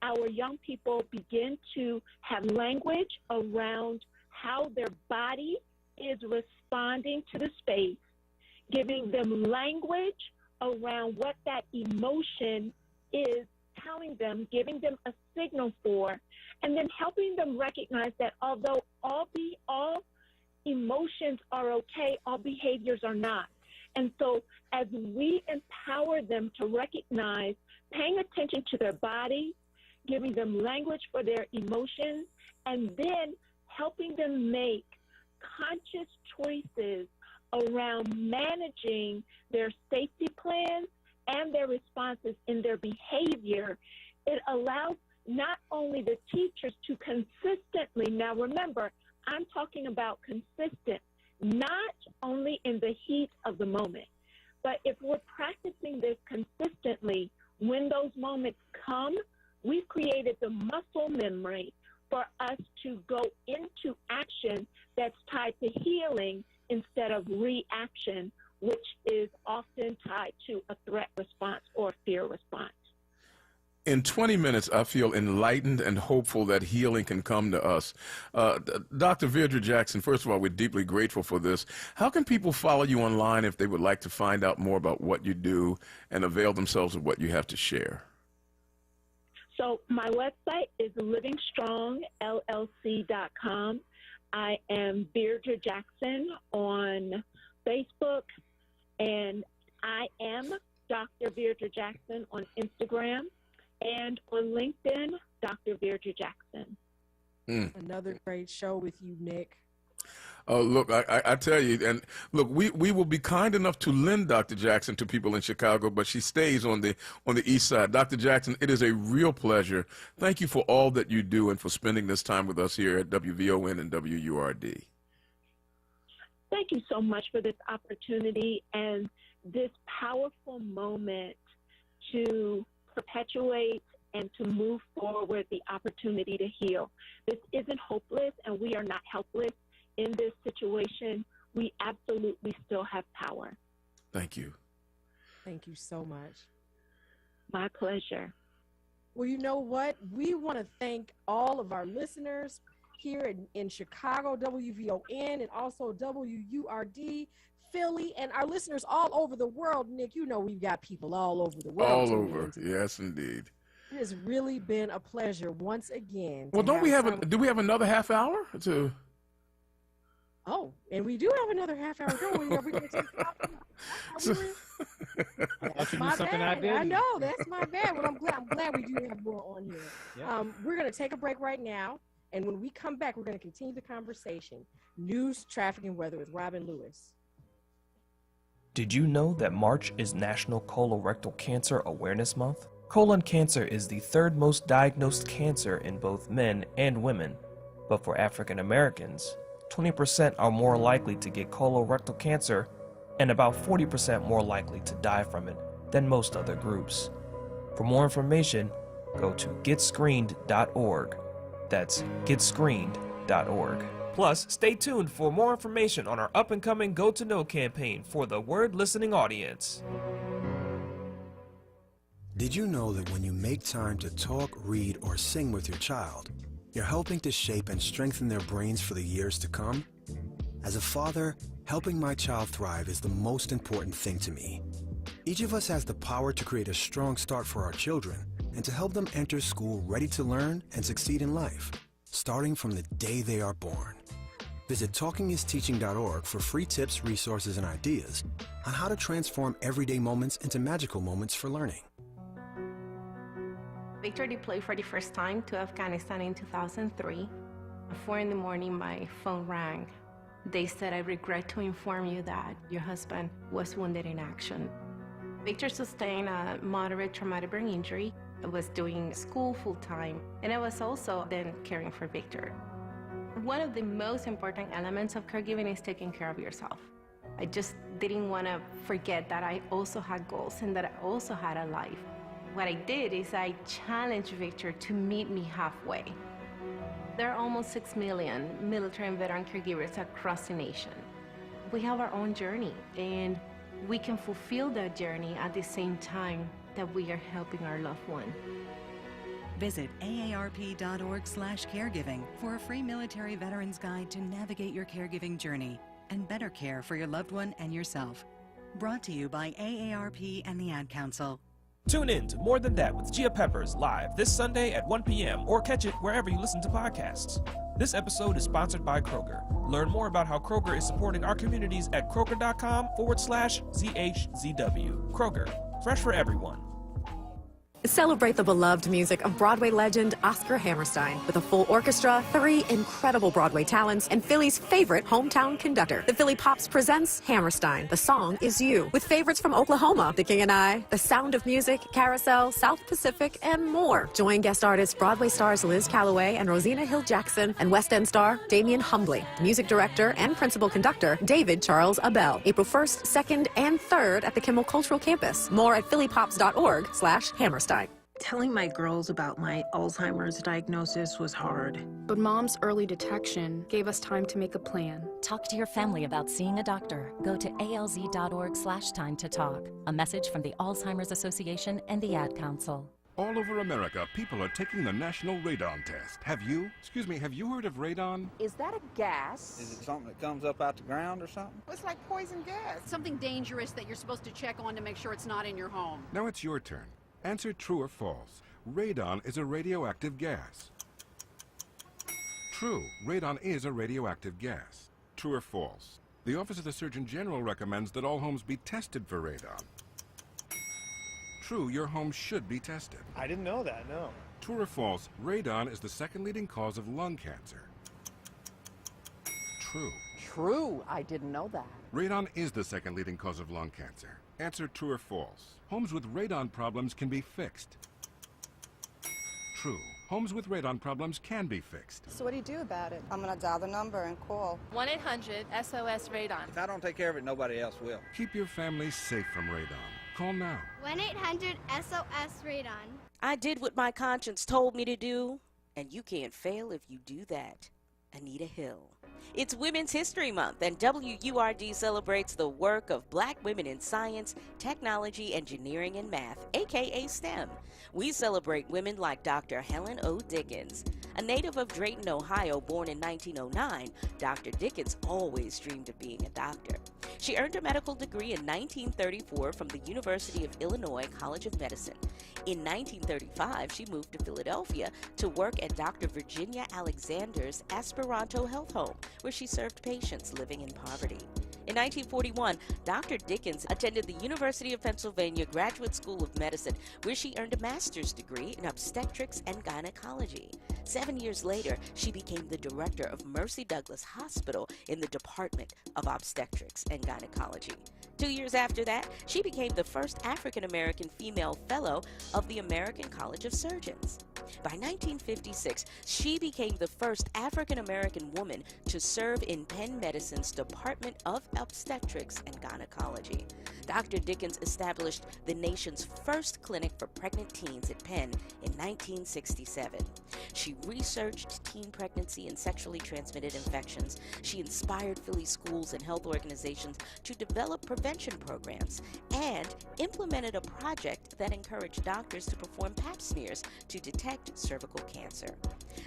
our young people begin to have language around how their body is responding to the space, giving them language around what that emotion is telling them, giving them a signal for, and then helping them recognize that although all emotions are okay, all behaviors are not. And so as we empower them to recognize, paying attention to their body, giving them language for their emotions, and then helping them make conscious choices around managing their safety plans and their responses in their behavior, it allows not only the teachers to consistently, now remember, I'm talking about consistent, not only in the heat of the moment, but if we're practicing this consistently, when those moments come, we've created the muscle memory for us to go into action that's tied to healing instead of reaction, which is often tied to a threat response or fear response. In 20 minutes, I feel enlightened and hopeful that healing can come to us. Dr. Deirdre Jackson, first of all, we're deeply grateful for this. How can people follow you online if they would like to find out more about what you do and avail themselves of what you have to share? So my website is livingstrongllc.com. I am Deirdre Jackson on Facebook, and I am Dr. Deirdre Jackson on Instagram, and on LinkedIn, Dr. Deirdre Jackson. Another great show with you, Nick. Look, I tell you, and look, we will be kind enough to lend Dr. Jackson to people in Chicago, but she stays on the east side. Dr. Jackson, it is a real pleasure. Thank you for all that you do and for spending this time with us here at WVON and WURD. Thank you so much for this opportunity and this powerful moment to perpetuate and to move forward the opportunity to heal. This isn't hopeless, and we are not helpless in this situation. We absolutely still have power. Thank you. Thank you so much. My pleasure. Well, you know what? We want to thank all of our listeners here in Chicago, WVON, and also WURD, Philly, and our listeners all over the world. Nick, you know we've got people all over the world. All over, yes, indeed. It has really been a pleasure once again. Well, do we have another half hour to? Oh, and we do have another half hour. Are we going to take That's my bad. I know, that's my bad. Well, I'm glad we do have more on here. Yep. We're going to take a break right now, and when we come back, we're going to continue the conversation. News, traffic, and weather with Robin Lewis. Did you know that March is National Colorectal Cancer Awareness Month? Colon cancer is the third most diagnosed cancer in both men and women, but for African Americans, 20% are more likely to get colorectal cancer and about 40% more likely to die from it than most other groups. For more information, go to getscreened.org. That's getscreened.org. Plus, stay tuned for more information on our up-and-coming Go to Know campaign for the Word listening audience. Did you know that when you make time to talk, read, or sing with your child, you're helping to shape and strengthen their brains for the years to come? As a father, helping my child thrive is the most important thing to me. Each of us has the power to create a strong start for our children and to help them enter school ready to learn and succeed in life, starting from the day they are born. Visit talkingisteaching.org for free tips, resources, and ideas on how to transform everyday moments into magical moments for learning. Victor deployed for the first time to Afghanistan in 2003. At 4 in the morning, my phone rang. They said, "I regret to inform you that your husband was wounded in action." Victor sustained a moderate traumatic brain injury. I was doing school full-time, and I was also then caring for Victor. One of the most important elements of caregiving is taking care of yourself. I just didn't want to forget that I also had goals and that I also had a life. What I did is I challenged Victor to meet me halfway. There are almost 6 million military and veteran caregivers across the nation. We have our own journey, and we can fulfill that journey at the same time that we are helping our loved one. Visit aarp.org/caregiving for a free military veterans guide to navigate your caregiving journey and better care for your loved one and yourself. Brought to you by AARP and the Ad Council. Tune in to More Than That with Gia Peppers live this Sunday at 1 p.m. or catch it wherever you listen to podcasts. This episode is sponsored by Kroger. Learn more about how Kroger is supporting our communities at kroger.com/ZHZW. Kroger, fresh for everyone. Celebrate the beloved music of Broadway legend Oscar Hammerstein with a full orchestra, 3 incredible Broadway talents, and Philly's favorite hometown conductor. The Philly Pops presents Hammerstein. The Song Is You, with favorites from Oklahoma, The King and I, The Sound of Music, Carousel, South Pacific, and more. Join guest artists Broadway stars Liz Calloway and Rosina Hill Jackson, and West End star Damian Humbly. Music director and principal conductor David Charles Abell. April 1st, 2nd, and 3rd at the Kimmel Cultural Campus. More at phillypops.org/Hammerstein. Telling my girls about my Alzheimer's diagnosis was hard. But Mom's early detection gave us time to make a plan. Talk to your family about seeing a doctor. Go to alz.org/time-to-talk. A message from the Alzheimer's Association and the Ad Council. All over America, people are taking the national radon test. Have you heard of radon? Is that a gas? Is it something that comes up out the ground or something? It's like poison gas. Something dangerous that you're supposed to check on to make sure it's not in your home. Now it's your turn. Answer true or false. Radon is a radioactive gas. True, radon is a radioactive gas. True or false? The Office of the Surgeon General recommends that all homes be tested for radon. True, your home should be tested. I didn't know that, no. True or false? Radon is the second leading cause of lung cancer. True. True, I didn't know that. Radon is the second leading cause of lung cancer. Answer true or false. Homes with radon problems can be fixed. True. Homes with radon problems can be fixed. So what do you do about it? I'm going to dial the number and call. 1-800-SOS-RADON. If I don't take care of it, nobody else will. Keep your family safe from radon. Call now. 1-800-SOS-RADON. I did what my conscience told me to do, and you can't fail if you do that. Anita Hill. It's Women's History Month, and WURD celebrates the work of Black women in science, technology, engineering, and math, aka STEM. We celebrate women like Dr. Helen O. Dickens. A native of Drayton, Ohio, born in 1909, Dr. Dickens always dreamed of being a doctor. She earned her medical degree in 1934 from the University of Illinois College of Medicine. In 1935, she moved to Philadelphia to work at Dr. Virginia Alexander's Esperanto Health Home, where she served patients living in poverty. In 1941, Dr. Dickens attended the University of Pennsylvania Graduate School of Medicine, where she earned a master's degree in obstetrics and gynecology. 7 years later, she became the director of Mercy Douglas Hospital in the Department of Obstetrics and Gynecology. 2 years after that, she became the first African-American female fellow of the American College of Surgeons. By 1956, she became the first African-American woman to serve in Penn Medicine's Department of Obstetrics and Gynecology. Dr. Dickens established the nation's first clinic for pregnant teens at Penn in 1967. She researched teen pregnancy and sexually transmitted infections. She inspired Philly schools and health organizations to develop prevention programs and implemented a project that encouraged doctors to perform pap smears to detect cervical cancer.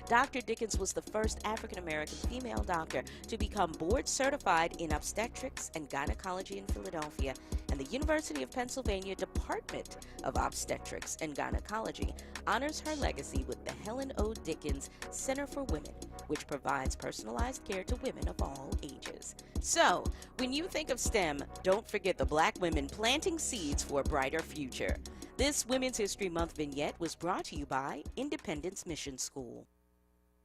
Dr. Dickens was the first African-American female doctor to become board certified in obstetrics and gynecology in Philadelphia, and the University of Pennsylvania Department of Obstetrics and Gynecology honors her legacy with the Helen O. Dickens Center for Women, which provides personalized care to women of all ages. So, when you think of STEM, don't forget the Black women planting seeds for a brighter future. This Women's History Month vignette was brought to you by Independence Mission School.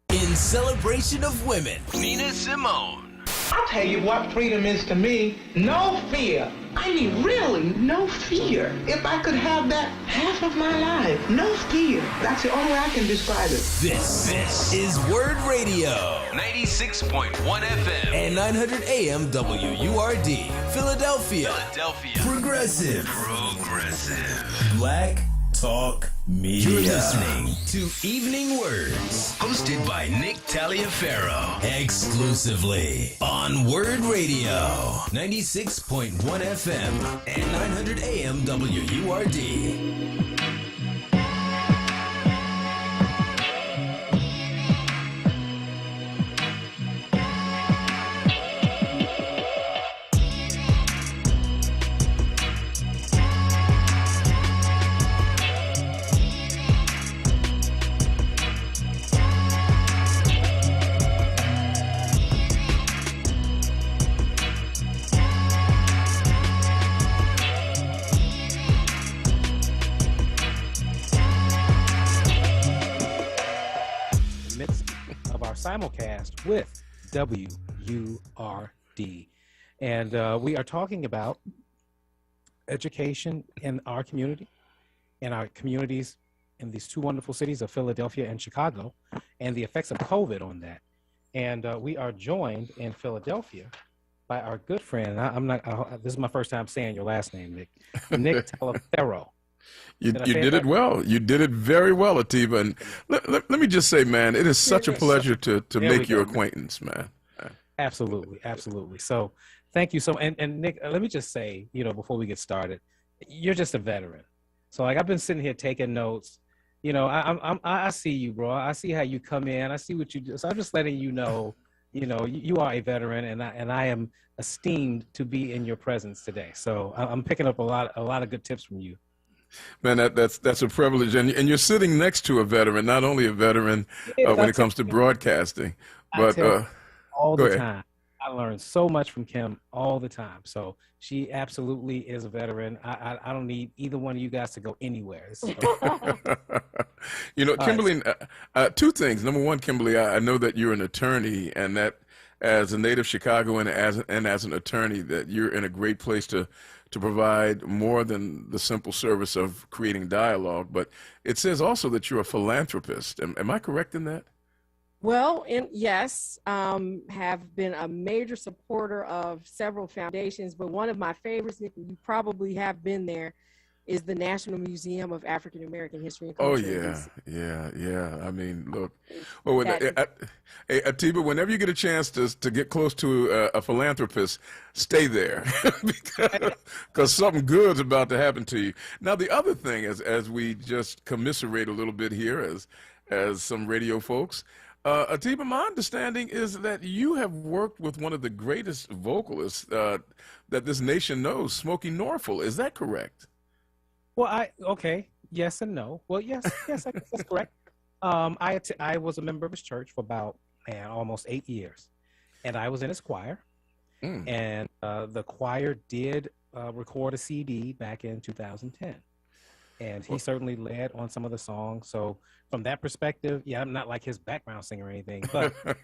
In celebration of women, Nina Simone. I'll tell you what freedom is to me. No fear. I mean, really, no fear. If I could have that half of my life, no fear. That's the only way I can describe it. This is WURD Radio, 96.1 FM and 900 AM WURD, Philadelphia. Progressive. Black Talk Media. You're listening to Evening Words, hosted by Nick Taliaferro, exclusively on WURD Radio, 96.1 FM and 900 AM WURD. Simulcast with WURD, and we are talking about education in our community, in our communities in these two wonderful cities of Philadelphia and Chicago, and the effects of COVID on that. And we are joined in Philadelphia by our good friend. This is my first time saying your last name, Nick. Nick Taliaferro. You did it well. You did it very well, Atiba. And let me just say, man, it is such a pleasure to make your acquaintance, man. Absolutely, absolutely. So thank you so much. And Nick, let me just say, before we get started, you're just a veteran. So like I've been sitting here taking notes. I see you, bro. I see how you come in. I see what you do. So I'm just letting you know, you are a veteran, and I am esteemed to be in your presence today. So I'm picking up a lot of good tips from you. Man, that's a privilege, and you're sitting next to a veteran, not only a veteran when it comes to broadcasting, but all the time. I learn so much from Kim all the time. So she absolutely is a veteran. I don't need either one of you guys to go anywhere. Kimberly, two things. Number one, Kimberly, I know that you're an attorney, and that as a native Chicagoan and as an attorney, that you're in a great place to provide more than the simple service of creating dialogue. But it says also that you're a philanthropist. Am I correct in that? Well, yes, have been a major supporter of several foundations, but one of my favorites, Nick, you probably have been there, is the National Museum of African American History and Culture. Oh, yeah. I mean, look. Well, hey, Atiba, whenever you get a chance to get close to a philanthropist, stay there because something good's about to happen to you. Now, the other thing, as we just commiserate a little bit here as some radio folks, Atiba, my understanding is that you have worked with one of the greatest vocalists that this nation knows, Smokey Norfolk. Is that correct? Well, okay, yes and no. Well, yes, I guess that's correct. I was a member of his church for about almost 8 years, and I was in his choir. And the choir did record a CD back in 2010, and he certainly led on some of the songs. So from that perspective, I'm not like his background singer or anything, but have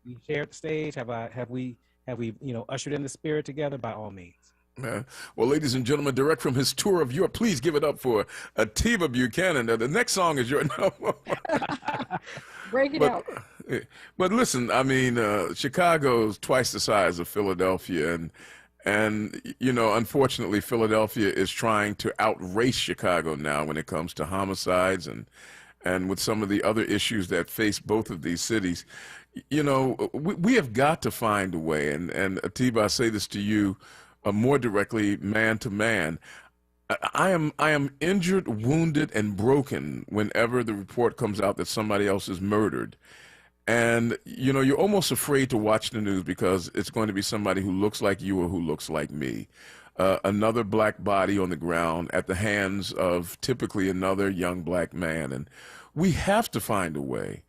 we shared the stage? Have we ushered in the spirit together? By all means. Well, ladies and gentlemen, direct from his tour of Europe, please give it up for Atiba Buchanan. The next song is your Break it out. But listen, I mean, Chicago's twice the size of Philadelphia, and unfortunately, Philadelphia is trying to outrace Chicago now when it comes to homicides and with some of the other issues that face both of these cities. We have got to find a way, and Atiba, I say this to you more directly, man to man. I am injured, wounded, and broken whenever the report comes out that somebody else is murdered. And, you're almost afraid to watch the news because it's going to be somebody who looks like you or who looks like me. Another black body on the ground at the hands of typically another young black man. And we have to find a way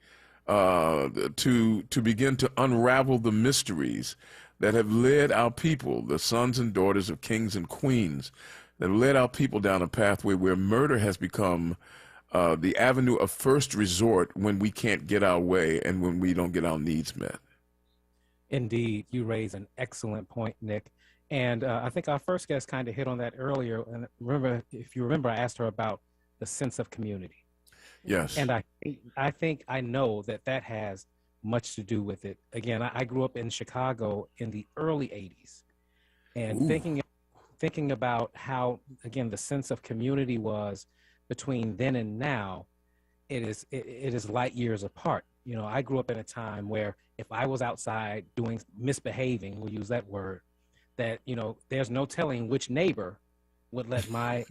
to begin to unravel the mysteries that have led our people, the sons and daughters of kings and queens, that have led our people down a pathway where murder has become the avenue of first resort when we can't get our way and when we don't get our needs met. Indeed, you raise an excellent point, Nick. And I think our first guest kind of hit on that earlier. And remember, if you remember, I asked her about the sense of community. Yes. And I think I know that that has much to do with it. Again, I grew up in Chicago in the early 80s. And thinking about how, again, the sense of community was between then and now, it is light years apart. You know, I grew up in a time where if I was outside misbehaving, we'll use that word, that, you know, there's no telling which neighbor would let my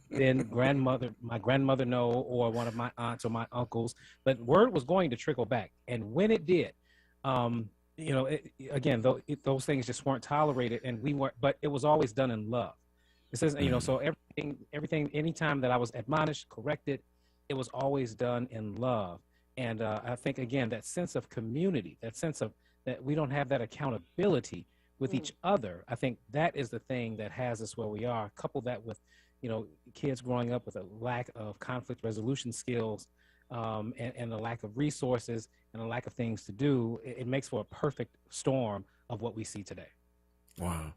my grandmother know, or one of my aunts or my uncles, but word was going to trickle back. And when it did, you know, those things just weren't tolerated, and we weren't, but it was always done in love. It says, you know, so everything, anytime that I was admonished, corrected, it was always done in love. And I think, again, that sense of community, that sense of that we don't have that accountability with each other. I think that is the thing that has us where we are. Couple that with, you know, kids growing up with a lack of conflict resolution skills, and a lack of resources and a lack of things to do. It makes for a perfect storm of what we see today. Wow.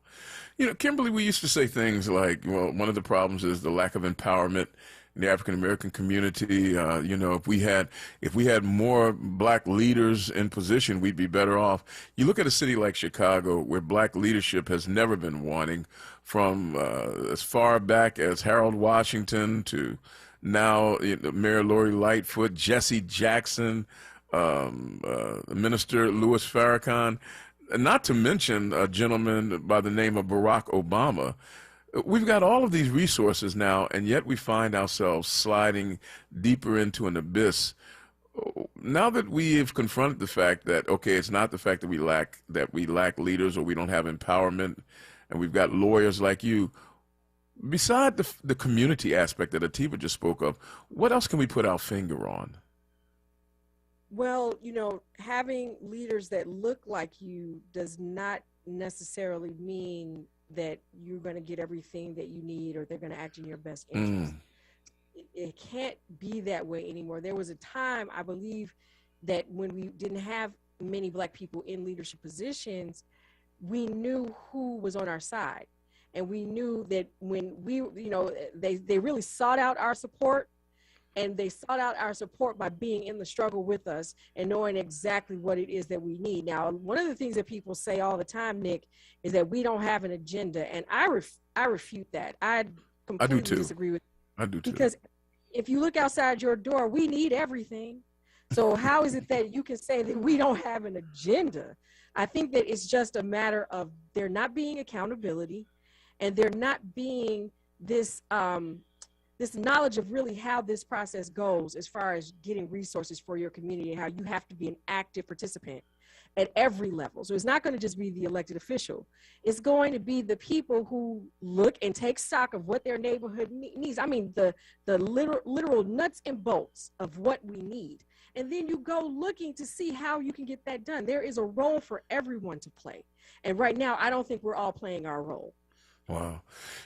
You know, Kimberly, we used to say things like, well, one of the problems is the lack of empowerment in the African American community. You know, if we had more black leaders in position, we'd be better off. You look at a city like Chicago, where black leadership has never been wanting, from as far back as Harold Washington to now, you know, Mayor Lori Lightfoot, Jesse Jackson, Minister Louis Farrakhan, not to mention a gentleman by the name of Barack Obama. We've got all of these resources now, and yet we find ourselves sliding deeper into an abyss. Now that we have confronted the fact that, okay, it's not the fact that we lack leaders or we don't have empowerment, and we've got lawyers like you, beside the community aspect that Atiba just spoke of, what else can we put our finger on? Well, you know, having leaders that look like you does not necessarily mean that you're going to get everything that you need or they're going to act in your best interest. It can't be that way anymore. There was a time, I believe, that when we didn't have many black people in leadership positions, we knew who was on our side. And we knew that when we, you know, they really sought out our support. And they sought out our support by being in the struggle with us and knowing exactly what it is that we need. Now, one of the things that people say all the time, Nick, is that we don't have an agenda. And I refute that. I completely disagree with I do too. Because if you look outside your door, we need everything. So how is it that you can say that we don't have an agenda? I think that it's just a matter of there not being accountability, and there not being this this knowledge of really how this process goes as far as getting resources for your community, and how you have to be an active participant at every level. So it's not going to just be the elected official. It's going to be the people who look and take stock of what their neighborhood needs. I mean, the literal nuts and bolts of what we need. And then you go looking to see how you can get that done. There is a role for everyone to play. And right now, I don't think we're all playing our role. Wow.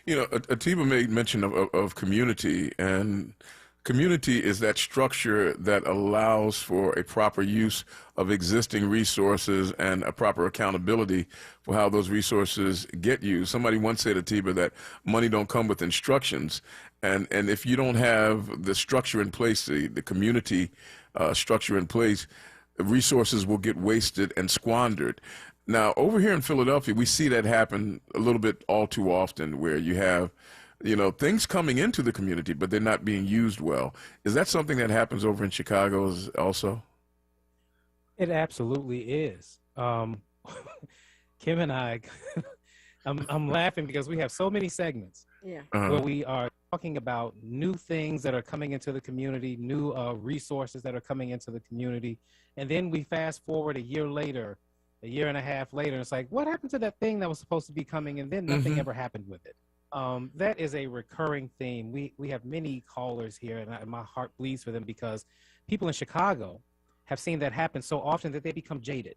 You know, Atiba made mention of community, and community is that structure that allows for a proper use of existing resources and a proper accountability for how those resources get used. Somebody once said, Atiba, that money don't come with instructions. And if you don't have the structure in place, the community structure in place, resources will get wasted and squandered. Now, over here in Philadelphia, we see that happen a little bit all too often, where you have, you know, things coming into the community, but they're not being used well. Is that something that happens over in Chicago also? It absolutely is. Kim and I, I'm laughing because we have so many segments where we are talking about new things that are coming into the community, new resources that are coming into the community. And then we fast forward a year later, a year and a half later, it's like, what happened to that thing that was supposed to be coming? And then nothing ever happened with it. That is a recurring theme. We have many callers here, and my heart bleeds for them, because people in Chicago have seen that happen so often that they become jaded,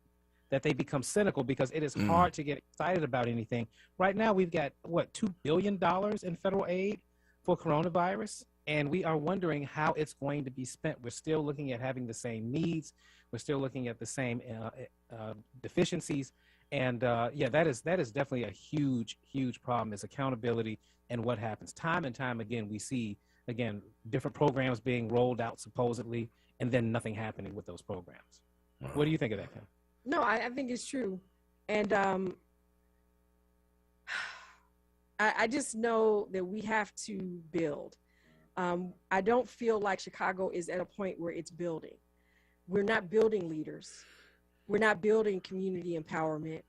that they become cynical, because it is hard to get excited about anything. Right now, we've got, what, $2 billion in federal aid for coronavirus, and we are wondering how it's going to be spent. We're still looking at having the same needs. We're still looking at the same deficiencies. And yeah, that is definitely a huge, huge problem, is accountability and what happens. Time and time again, we see, again, different programs being rolled out supposedly, and then nothing happening with those programs. What do you think of that, Kim? No, I think it's true. And I just know that we have to build. I don't feel like Chicago is at a point where it's building. We're not building leaders. We're not building community empowerment.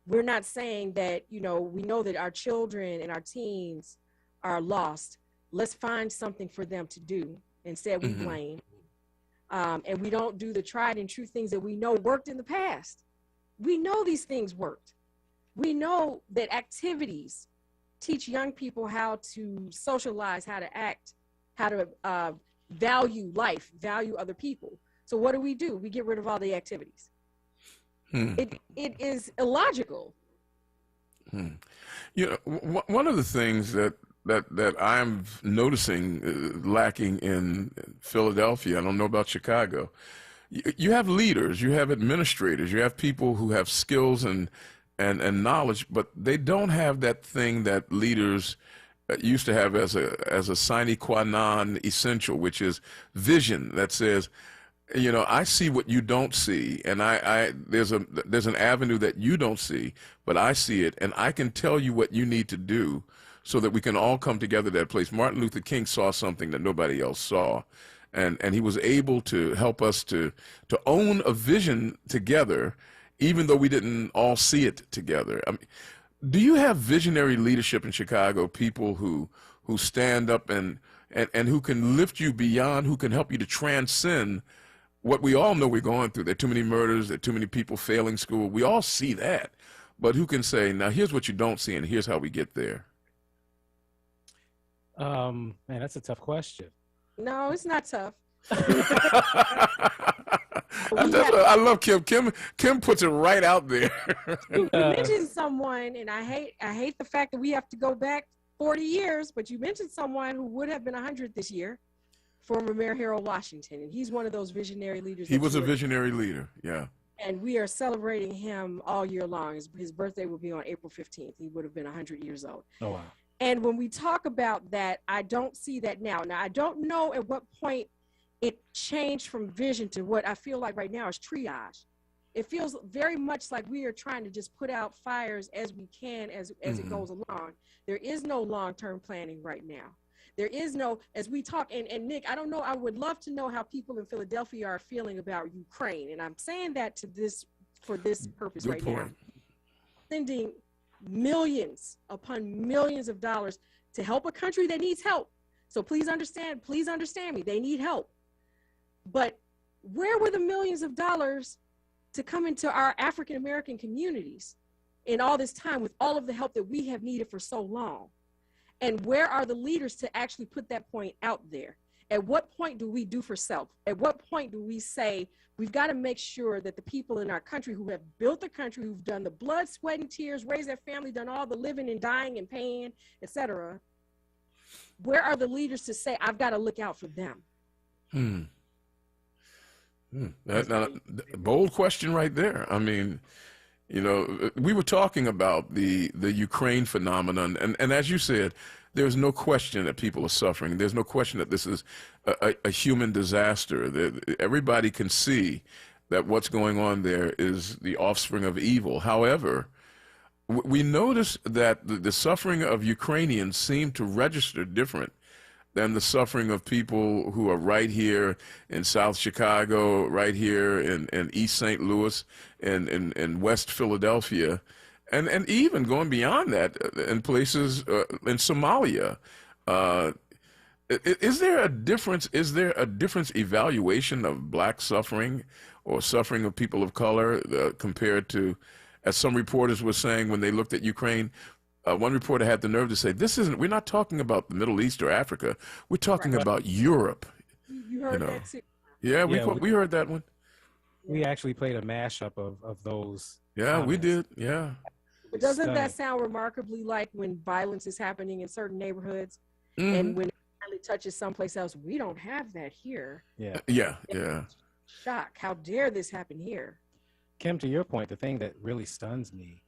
We're not saying that, you know, we know that our children and our teens are lost. Let's find something for them to do. Instead, we blame. And we don't do the tried and true things that we know worked in the past. We know these things worked. We know that activities teach young people how to socialize, how to act, how to value life, value other people. So what do? We get rid of all the activities. It is illogical. You know, one of the things that I'm noticing lacking in Philadelphia, I don't know about Chicago, you have leaders, you have administrators, you have people who have skills and knowledge, but they don't have that thing that leaders used to have as a sine qua non essential, which is vision that says, you know, I see what you don't see, and there's an avenue that you don't see, but I see it, and I can tell you what you need to do so that we can all come together to that place. Martin Luther King saw something that nobody else saw, and he was able to help us to own a vision together, even though we didn't all see it together. I mean, do you have visionary leadership in Chicago, people who stand up and who can lift you beyond, who can help you to transcend what we all know we're going through? There are too many murders, there are too many people failing school. We all see that. But who can say, now here's what you don't see and here's how we get there? Man, that's a tough question. No, it's not tough. I love Kim. Kim puts it right out there. You mentioned someone, and I hate the fact that we have to go back 40 years, but you mentioned someone who would have been 100 this year, former Mayor Harold Washington, and he's one of those visionary leaders. He was a visionary leader, yeah. And we are celebrating him all year long. His birthday will be on April 15th. He would have been 100 years old. Oh, wow. And when we talk about that, I don't see that now. Now, I don't know at what point it changed from vision to what I feel like right now is triage. It feels very much like we are trying to just put out fires as we can as it goes along. There is no long-term planning right now. There is no, as we talk, and Nick, I don't know, I would love to know how people in Philadelphia are feeling about Ukraine. And I'm saying that for this purpose Good right point. now. Sending millions upon millions of dollars to help a country that needs help. So please understand me, they need help. But where were the millions of dollars to come into our African-American communities in all this time with all of the help that we have needed for so long? And where are the leaders to actually put that point out there? At what point do we do for self? At what point do we say, we've got to make sure that the people in our country who have built the country, who've done the blood, sweat, and tears, raised their family, done all the living and dying and paying, etc., where are the leaders to say, I've got to look out for them? Bold question right there. I mean, you know, we were talking about the Ukraine phenomenon, and as you said, there's no question that people are suffering. There's no question that this is a human disaster. Everybody can see that what's going on there is the offspring of evil. However, we notice that the suffering of Ukrainians seem to register different than the suffering of people who are right here in South Chicago, right here in East St. Louis, in West Philadelphia, and even going beyond that in places in Somalia. Is there a difference? Is there a difference evaluation of black suffering or suffering of people of color compared to, as some reporters were saying when they looked at Ukraine? One reporter had the nerve to say, we're not talking about the Middle East or Africa. We're talking about Europe. You heard that too. Yeah, we heard that one. we actually played a mashup of those. Yeah, we comments. did. Yeah. But doesn't Stunning. that sound remarkably like when violence is happening in certain neighborhoods, Mhm. and when it finally touches someplace else? We don't have that here. Yeah. Yeah. Yeah. Shock! How dare this happen here? Kim, to your point, the thing that really stuns me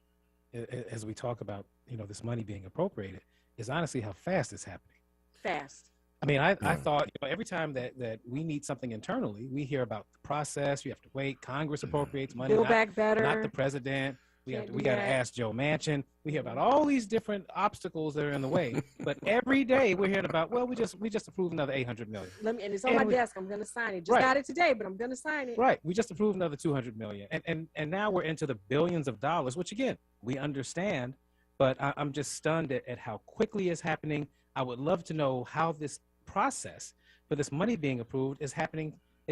as we talk about, this money being appropriated is honestly how fast it's happening. Fast. I mean, I thought every time that we need something internally, we hear about the process. You have to wait. Congress appropriates money. Build back better. Not the president. We got to that. ask Joe Manchin. We hear about all these different obstacles that are in the way. But every day we're hearing about, well, we just approved another $800 million. And it's on my desk. I'm going to sign it. Just got it today, but I'm going to sign it. Right. We just approved another $200 million. And now we're into the billions of dollars, which again, we understand, but I'm just stunned at how quickly it's happening. I would love to know how this process for this money being approved is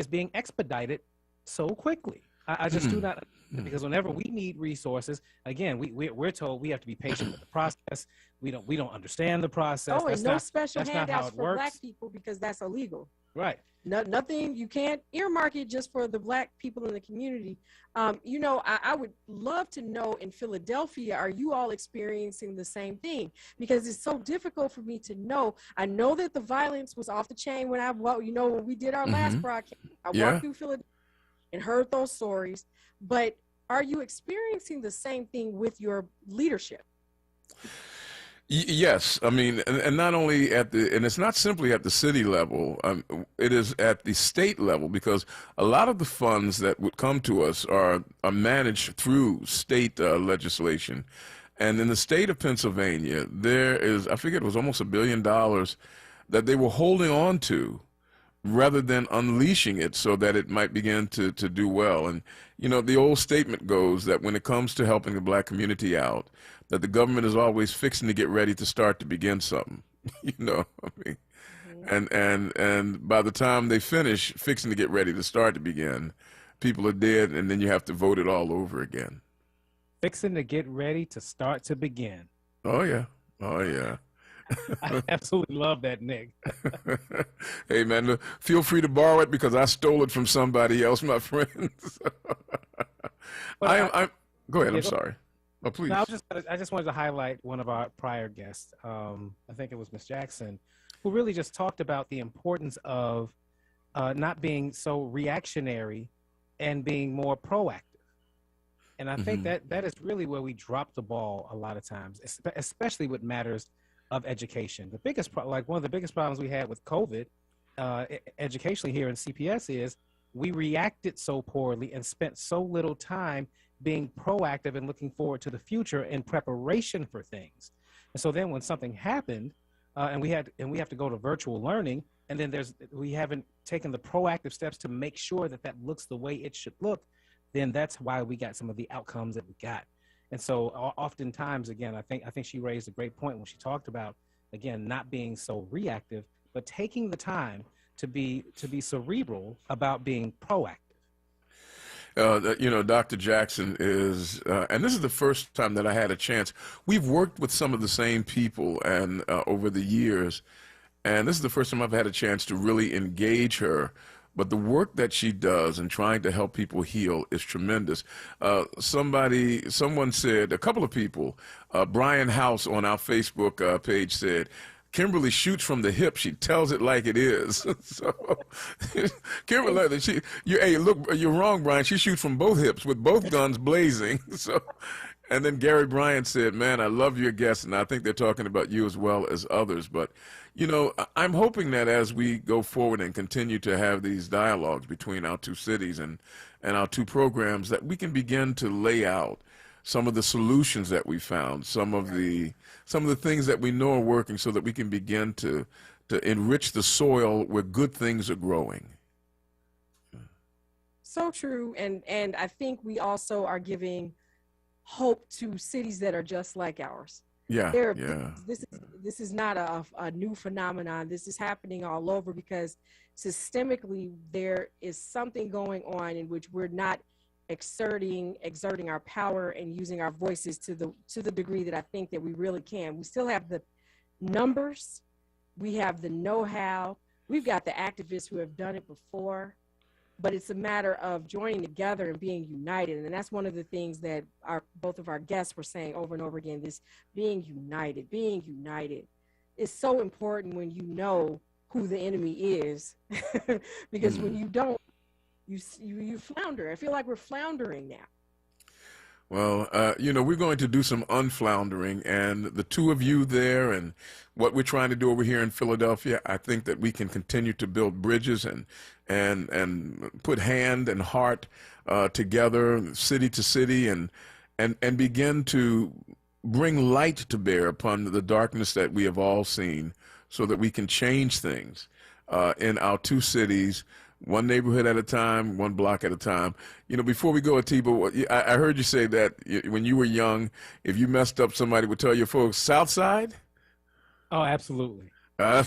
being expedited so quickly. I just do not, because whenever we need resources, again, we're told we have to be patient with the process. We don't understand the process. Oh, and no special handouts for works. Black people, because that's illegal. Right. Nothing. You can't earmark it just for the Black people in the community. I would love to know, in Philadelphia, are you all experiencing the same thing? Because it's so difficult for me to know. I know that the violence was off the chain when when we did our last broadcast. I walked through Philadelphia and heard those stories. But are you experiencing the same thing with your leadership? Yes, I mean, and not only and it's not simply at the city level, it is at the state level, because a lot of the funds that would come to us are managed through state legislation. And in the state of Pennsylvania, there is, I figure it was almost $1 billion that they were holding on to rather than unleashing it so that it might begin to do well. And, the old statement goes that when it comes to helping the Black community out, that the government is always fixing to get ready to start to begin something, and by the time they finish fixing to get ready to start to begin, people are dead, and then you have to vote it all over again. Fixing to get ready to start to begin. Oh, yeah. Oh, yeah. I absolutely love that, Nick. Hey, man, feel free to borrow it because I stole it from somebody else, my friends. Go ahead. I'm sorry. Oh, please. No, I just wanted to highlight one of our prior guests. I think it was Ms. Jackson, who really just talked about the importance of not being so reactionary and being more proactive. And I think that is really where we drop the ball a lot of times, especially with matters of education. One of the biggest problems we had with COVID educationally here in CPS is we reacted so poorly and spent so little time being proactive and looking forward to the future in preparation for things. And so then when something happened, and we have to go to virtual learning, and then we haven't taken the proactive steps to make sure that looks the way it should look, then that's why we got some of the outcomes that we got. And so oftentimes, again, I think she raised a great point when she talked about, again, not being so reactive, but taking the time to be cerebral about being proactive. Dr. Jackson is, and this is the first time that I had a chance. We've worked with some of the same people and over the years, and this is the first time I've had a chance to really engage her. But the work that she does in trying to help people heal is tremendous. Someone said, a couple of people, Brian House on our Facebook page said, Kimberly shoots from the hip. She tells it like it is. So, Kimberly, you're wrong, Brian. She shoots from both hips with both guns blazing. So, and then Gary Bryant said, man, I love your guests, and I think they're talking about you as well as others. But, I'm hoping that as we go forward and continue to have these dialogues between our two cities and our two programs, that we can begin to lay out some of the solutions that we found, some of the things that we know are working, so that we can begin to enrich the soil where good things are growing. So true. And I think we also are giving hope to cities that are just like ours. Yeah. This is not a new phenomenon. This is happening all over, because systemically there is something going on in which we're not exerting our power and using our voices to the degree that I think that we really can. We still have the numbers, we have the know-how, we've got the activists who have done it before, but it's a matter of joining together and being united. And that's one of the things that both of our guests were saying over and over again, this being united is so important when you know who the enemy is, because when you don't, you flounder. I feel like we're floundering now. Well, we're going to do some unfloundering, and the two of you there and what we're trying to do over here in Philadelphia, I think that we can continue to build bridges and put hand and heart together, city to city, and begin to bring light to bear upon the darkness that we have all seen, so that we can change things in our two cities, one neighborhood at a time, one block at a time. Before we go, Atiba, I heard you say that when you were young, if you messed up, somebody would tell your folks, South Side? Oh, absolutely. I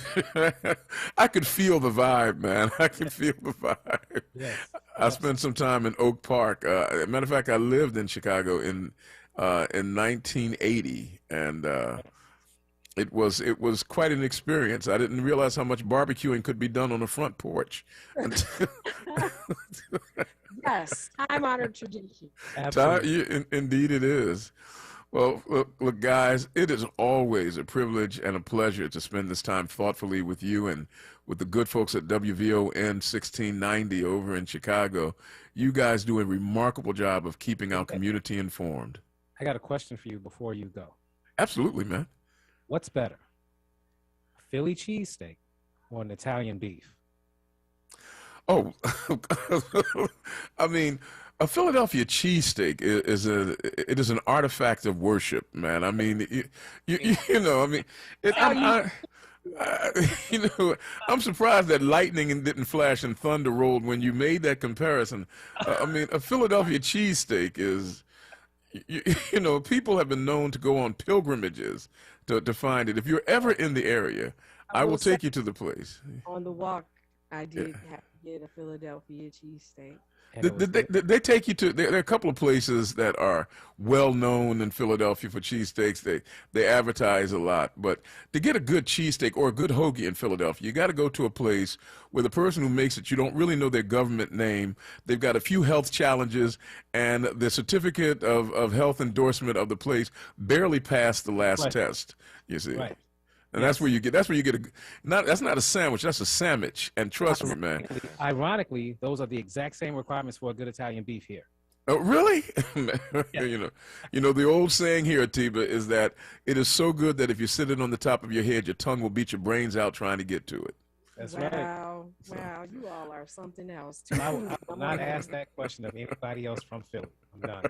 could feel the vibe, man. I could feel the vibe. Yes. I spent some time in Oak Park. Matter of fact, I lived in Chicago in 1980, and it was quite an experience. I didn't realize how much barbecuing could be done on the front porch. Yes, time-honored tradition. Indeed it is. Well, look, guys, it is always a privilege and a pleasure to spend this time thoughtfully with you and with the good folks at WVON 1690 over in Chicago. You guys do a remarkable job of keeping our community informed. I got a question for you before you go. Absolutely, man. What's better, a Philly cheesesteak or an Italian beef? Oh, I mean, a Philadelphia cheesesteak is an artifact of worship, man. I mean, I'm surprised that lightning didn't flash and thunder rolled when you made that comparison. I mean, a Philadelphia cheesesteak is, people have been known to go on pilgrimages to find it. If you're ever in the area, I will take you to the place. On the walk, I did have to get a Philadelphia cheesesteak. They take you to, there are a couple of places that are well known in Philadelphia for cheesesteaks. They advertise a lot, but to get a good cheesesteak or a good hoagie in Philadelphia, you got to go to a place where the person who makes it, you don't really know their government name. They've got a few health challenges, and the certificate of health endorsement of the place barely passed the last test. You see. Right. And that's where you get that's not a sandwich, that's a sandwich. And trust me, man. Ironically, those are the exact same requirements for a good Italian beef here. Oh, really? Yeah. The old saying here, Atiba, is that it is so good that if you sit it on the top of your head, your tongue will beat your brains out trying to get to it. That's wow. right. Wow, you all are something else. I will not ask that question of anybody else from Philly. I'm done.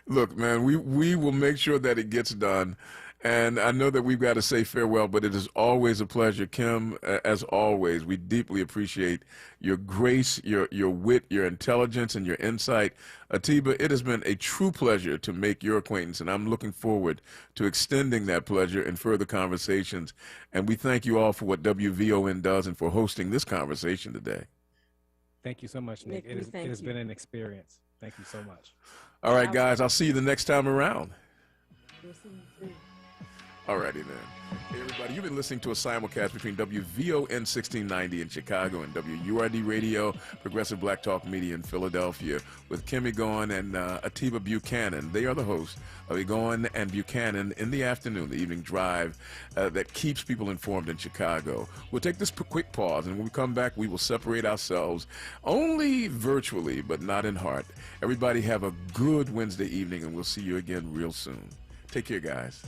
Look, man, we will make sure that it gets done. And I know that we've got to say farewell, but it is always a pleasure. Kim, as always, we deeply appreciate your grace, your wit, your intelligence, and your insight. Atiba, it has been a true pleasure to make your acquaintance, and I'm looking forward to extending that pleasure in further conversations. And we thank you all for what WVON does and for hosting this conversation today. Thank you so much, Nick. It has been an experience. Thank you so much. All right, guys, I'll see you the next time around. Alrighty then. Hey everybody, you've been listening to a simulcast between WVON 1690 in Chicago and WURD Radio, Progressive Black Talk Media in Philadelphia, with Kim Egon and Atiba Buchanan. They are the hosts of Egon and Buchanan in the afternoon, the evening drive that keeps people informed in Chicago. We'll take this quick pause, and when we come back, we will separate ourselves only virtually, but not in heart. Everybody have a good Wednesday evening, and we'll see you again real soon. Take care, guys.